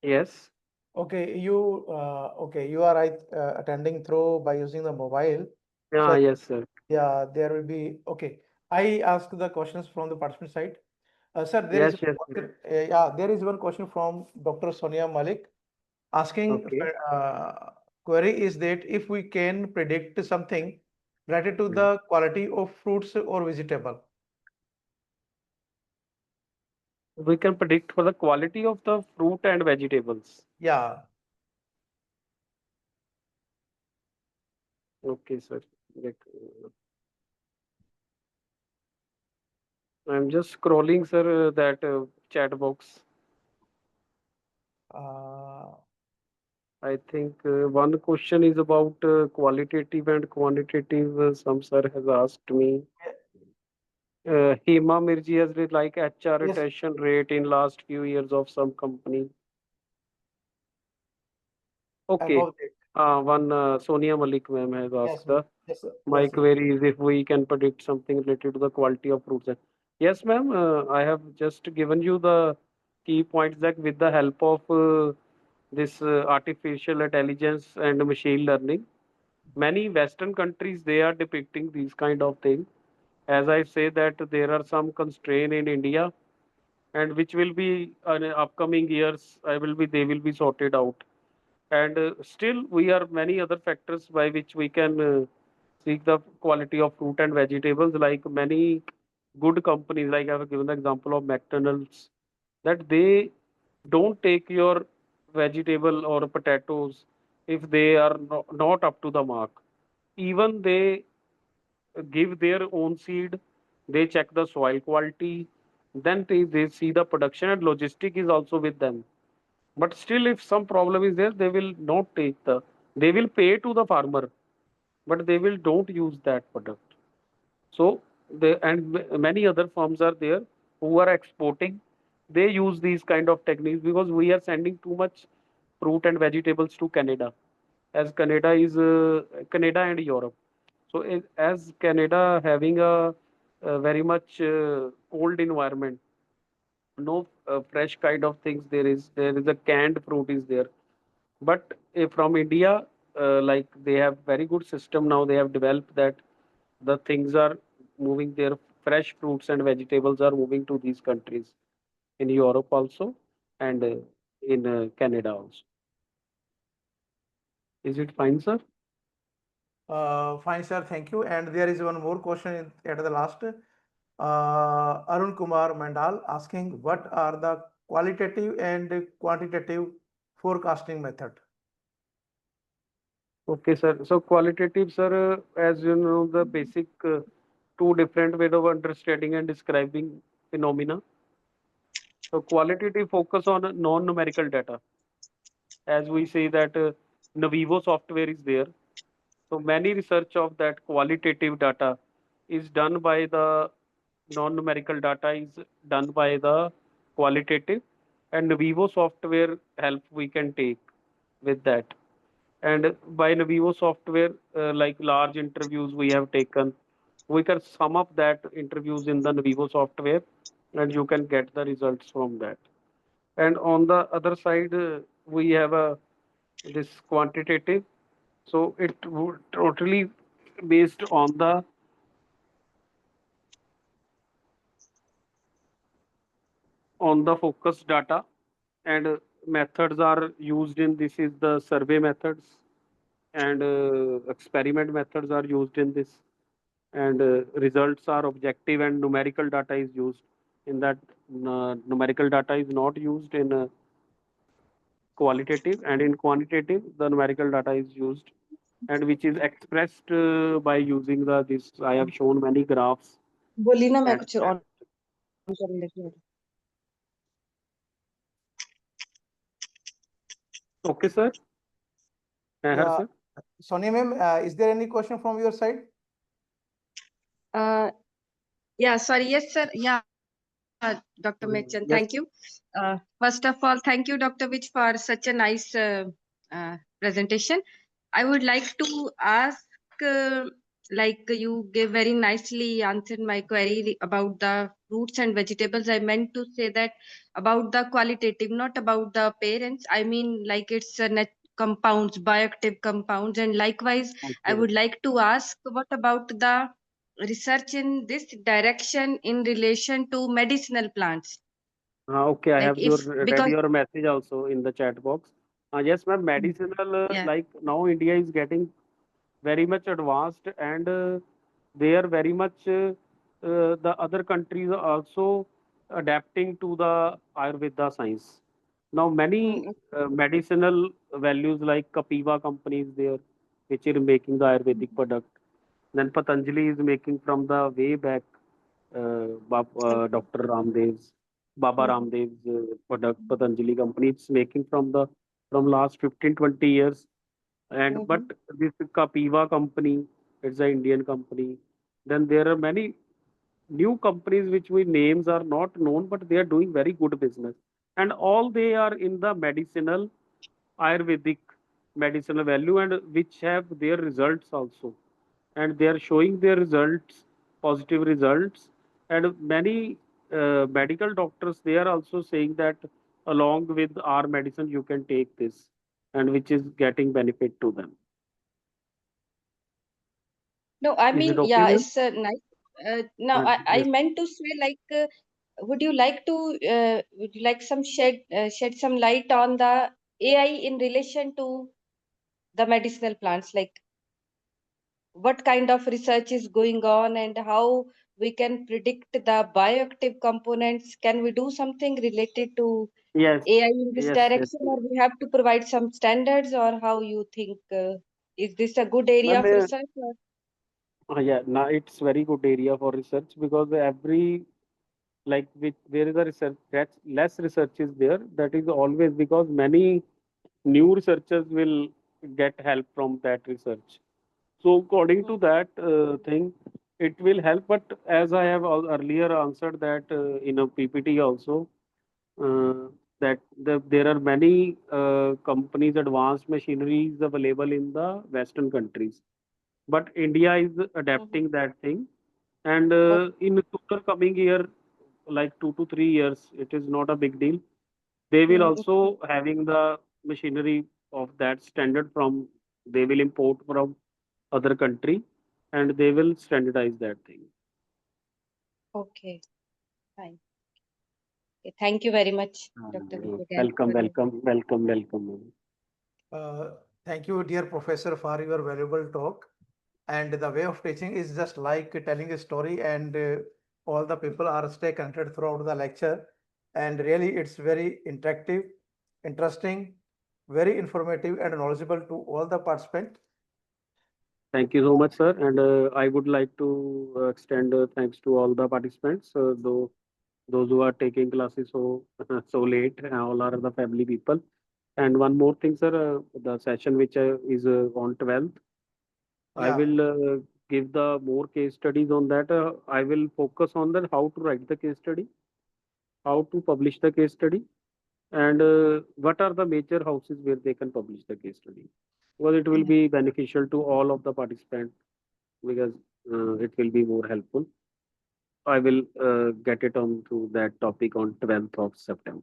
Yes. Okay, you are right, attending through by using the mobile. So Yeah. Yes, sir. yeah, there will be okay. I ask the questions from the participant side. Sir, there is Yes. Yes. Sir. yeah, there is one question from Dr. Sonia Malik asking Okay. query is that if we can predict something related to Hmm. the quality of fruits or vegetable. We can predict for the quality of the fruit and vegetables. Yeah, Okay, sir. I'm just scrolling, sir, that chat box. uh, I think one question is about qualitative and quantitative. Some sir has asked me. Hema Mirji has read like HR yes, retention rate in last few years of some company. Okay. about it. One Sonia Malik ma'am has Yes, asked the yes, my yes, yes. query is if we can predict something related to the quality of fruits. Yes, ma'am. I have just given you the key points that with the help of this artificial intelligence and machine learning, many Western countries they are depicting these kind of things. As I say that there are some constraint in India, and which will be in upcoming years. I will be they will be sorted out and still we are many other factors by which we can seek the quality of fruit and vegetables like many good companies like I have given the example of McDonald's that they don't take your vegetable or potatoes if they are not up to the mark, even they give their own seed, they check the soil quality, then they see the production and logistic is also with them, but still if some problem is there they will not take they will pay to the farmer but they will don't use that product. So they and many other firms are there who are exporting, they use these kind of techniques because we are sending too much fruit and vegetables to Canada, as Canada is Canada and Europe. So as Canada having a very much cold environment, no fresh kind of things there is a canned fruit is there, but from India like they have very good system now, they have developed that the things are moving their fresh fruits and vegetables are moving to these countries in Europe also and in Canada also. Is it fine, sir? Fine, sir. Thank you. And there is one more question at the last. Arun Kumar Mandal asking, what are the qualitative and quantitative forecasting method? Okay, sir. So qualitative, sir, as you know, the basic two different way of understanding and describing phenomena. So qualitative focus on non-numerical data, as we say that Navivo software is there. So many research of that qualitative data is done by the non-numerical data is done by the qualitative, and Vivo software help we can take with that. And by Vivo software, like large interviews we have taken, we can sum up that interviews in the Vivo software, and you can get the results from that. And on the other side, we have a this quantitative. So it would totally based on the focus data, and methods are used in this is the survey methods, and experiment methods are used in this, and results are objective, and numerical data is used in that. Numerical data is not used in qualitative, and in quantitative the numerical data is used, and which is expressed by using the this I have shown many graphs. बोली ना मैं And कुछ on कर लेती हूँ okay, sir. Yeah, Sir. Sonia ma'am, is there any question from your side? yeah sorry yes sir yeah Dr. Mechand, Yes. thank you. First of all, thank you, Dr. Vich, for such a nice presentation. I would like to ask, like you gave very nicely answered my query about the fruits and vegetables. I meant to say that about the qualitative, not about the parents. I mean, like it's a net compounds, bioactive compounds, and likewise, I Okay. would like to ask, what about the research in this direction in relation to medicinal plants? Okay, I Like have your if read because your message also in the chat box. Yes, ma'am. Medicinal, yeah. like now India is getting very much advanced, and they are very much the other countries are also adapting to the Ayurveda science. Now many Mm, medicinal values like Kapiva companies there, which are making the Ayurvedic product. Then Patanjali is making from the way back, okay. Dr. Ramdev's Baba Mhm, Ramdev's product. Patanjali company it's making from last 15-20 years. And but mhm. this Kapiva company, it's an Indian company. Then there are many new companies which we names are not known, but they are doing very good business. And all they are in the medicinal, Ayurvedic medicinal value, and which have their results also. And they are showing their results, positive results. And many medical doctors, they are also saying that along with our medicine, you can take this, and which is getting benefit to them. No, I Is it mean, okay, yeah, ma'am? it's nice. Now, I Yes. meant to say, like, would you like some shed some light on the AI in relation to the medicinal plants? Like, what kind of research is going on and how we can predict the bioactive components? Can we do something related to Yes. AI in this Yes. Yes. direction, or we have to provide some standards, or how you think? Is this a good area Ma'am, of research? Or? yeah, now it's very good area for research because every like with where is the research that's less research is there, that is always because many new researchers will get help from that research. So according to that thing, it will help. But as I have earlier answered that in a PPT also, uh, that there are many companies, advanced machineries available in the Western countries. But India is Mhm. adapting that thing, and in sooner coming year, like 2 to 3 years, it is not a big deal. They will Okay. also having the machinery of that standard from. They will import from other country, and they will standardize that thing. Okay. Fine. Okay. Thank you very much, Dr. Vijayan, Welcome, for your. welcome, welcome, welcome. Uh, Thank you, dear professor, for your valuable talk. And the way of teaching is just like telling a story, and all the people are stay connected throughout the lecture. And really, it's very interactive, interesting, very informative, and knowledgeable to all the participants. Thank you so much, sir. And I would like to extend thanks to all the participants, though those who are taking classes so so late, all are the family people. And one more thing, sir, the session which is on 12th, I Yeah, will give the more case studies on that. I will focus on that how to write the case study, how to publish the case study, And what are the major houses where they can publish the case study? Well, it will be beneficial to all of the participants because it will be more helpful. I will get it on to that topic on 12th of September.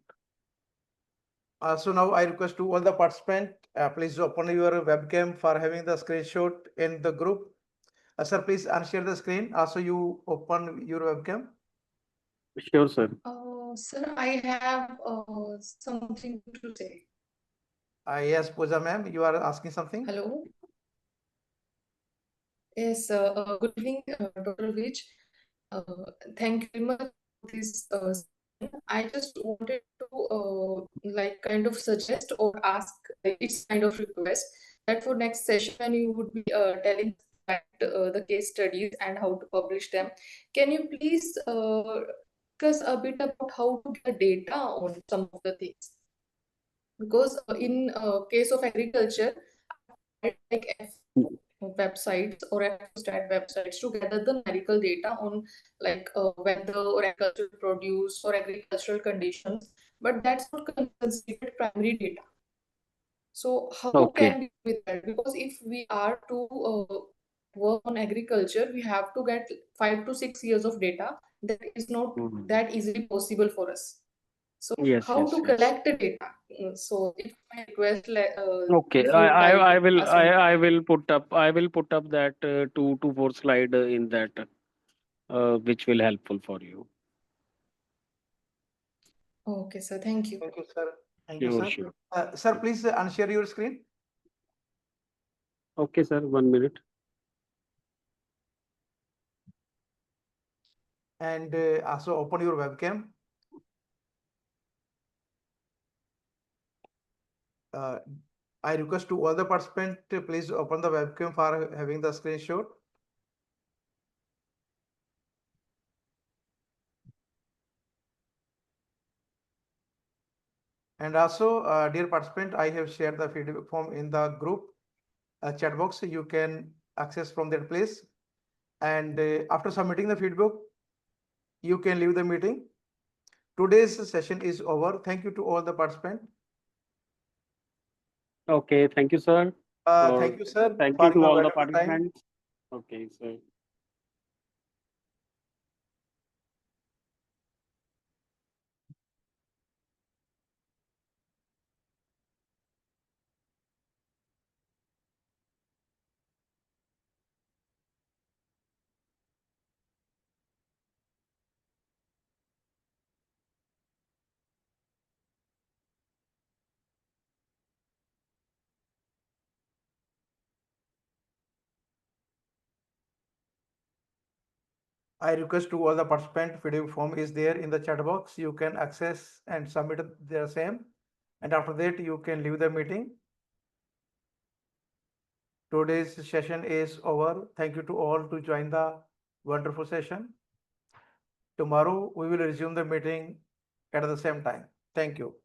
So now I request to all the participants, please open your webcam for having the screenshot in the group. Sir, please unshare the screen. Also, you open your webcam. Sure, sir. Sir, I have something to say. Yes, Pooja ma'am, you are asking something. Hello. Yes, good evening, Dr. Vij. Thank you very much for this. I just wanted to like kind of suggest or ask, it's kind of request that for next session when you would be telling that the case studies and how to publish them, can you please discuss a bit about how to get data on some of the things? Because in case of agriculture, like websites or stat websites to gather the numerical data on like weather or agricultural produce or agricultural conditions, but that's not considered primary data. So how Okay. can we do with that? Because if we are to work on agriculture, we have to get 5 to 6 years of data. That is not Mhm. that easily possible for us. So Yes, how yes, to yes. collect the data? So it's my request, Okay, if you guide us on that. I will put up that 2 to 4 slide in that which will helpful for you. Okay, sir. Thank you. Thank you, sir. Thank you, Sure, sir. sure. Sir, please unshare your screen. Okay, sir. 1 minute. And also open your webcam. I request to all the participants, please open the webcam for having the screenshot. And also, dear participant, I have shared the feedback form in the group chat box. You can access from that place. And after submitting the feedback, you can leave the meeting. Today's session is over. Thank you to all the participants. Okay, thank you, sir. Thank you, sir, Thank you for to your all the valuable time. participants. Okay, sir. I request to all the participants, feedback form is there in the chat box. You can access and submit the same. And after that, you can leave the meeting. Today's session is over. Thank you to all to join the wonderful session. Tomorrow, we will resume the meeting at the same time. Thank you.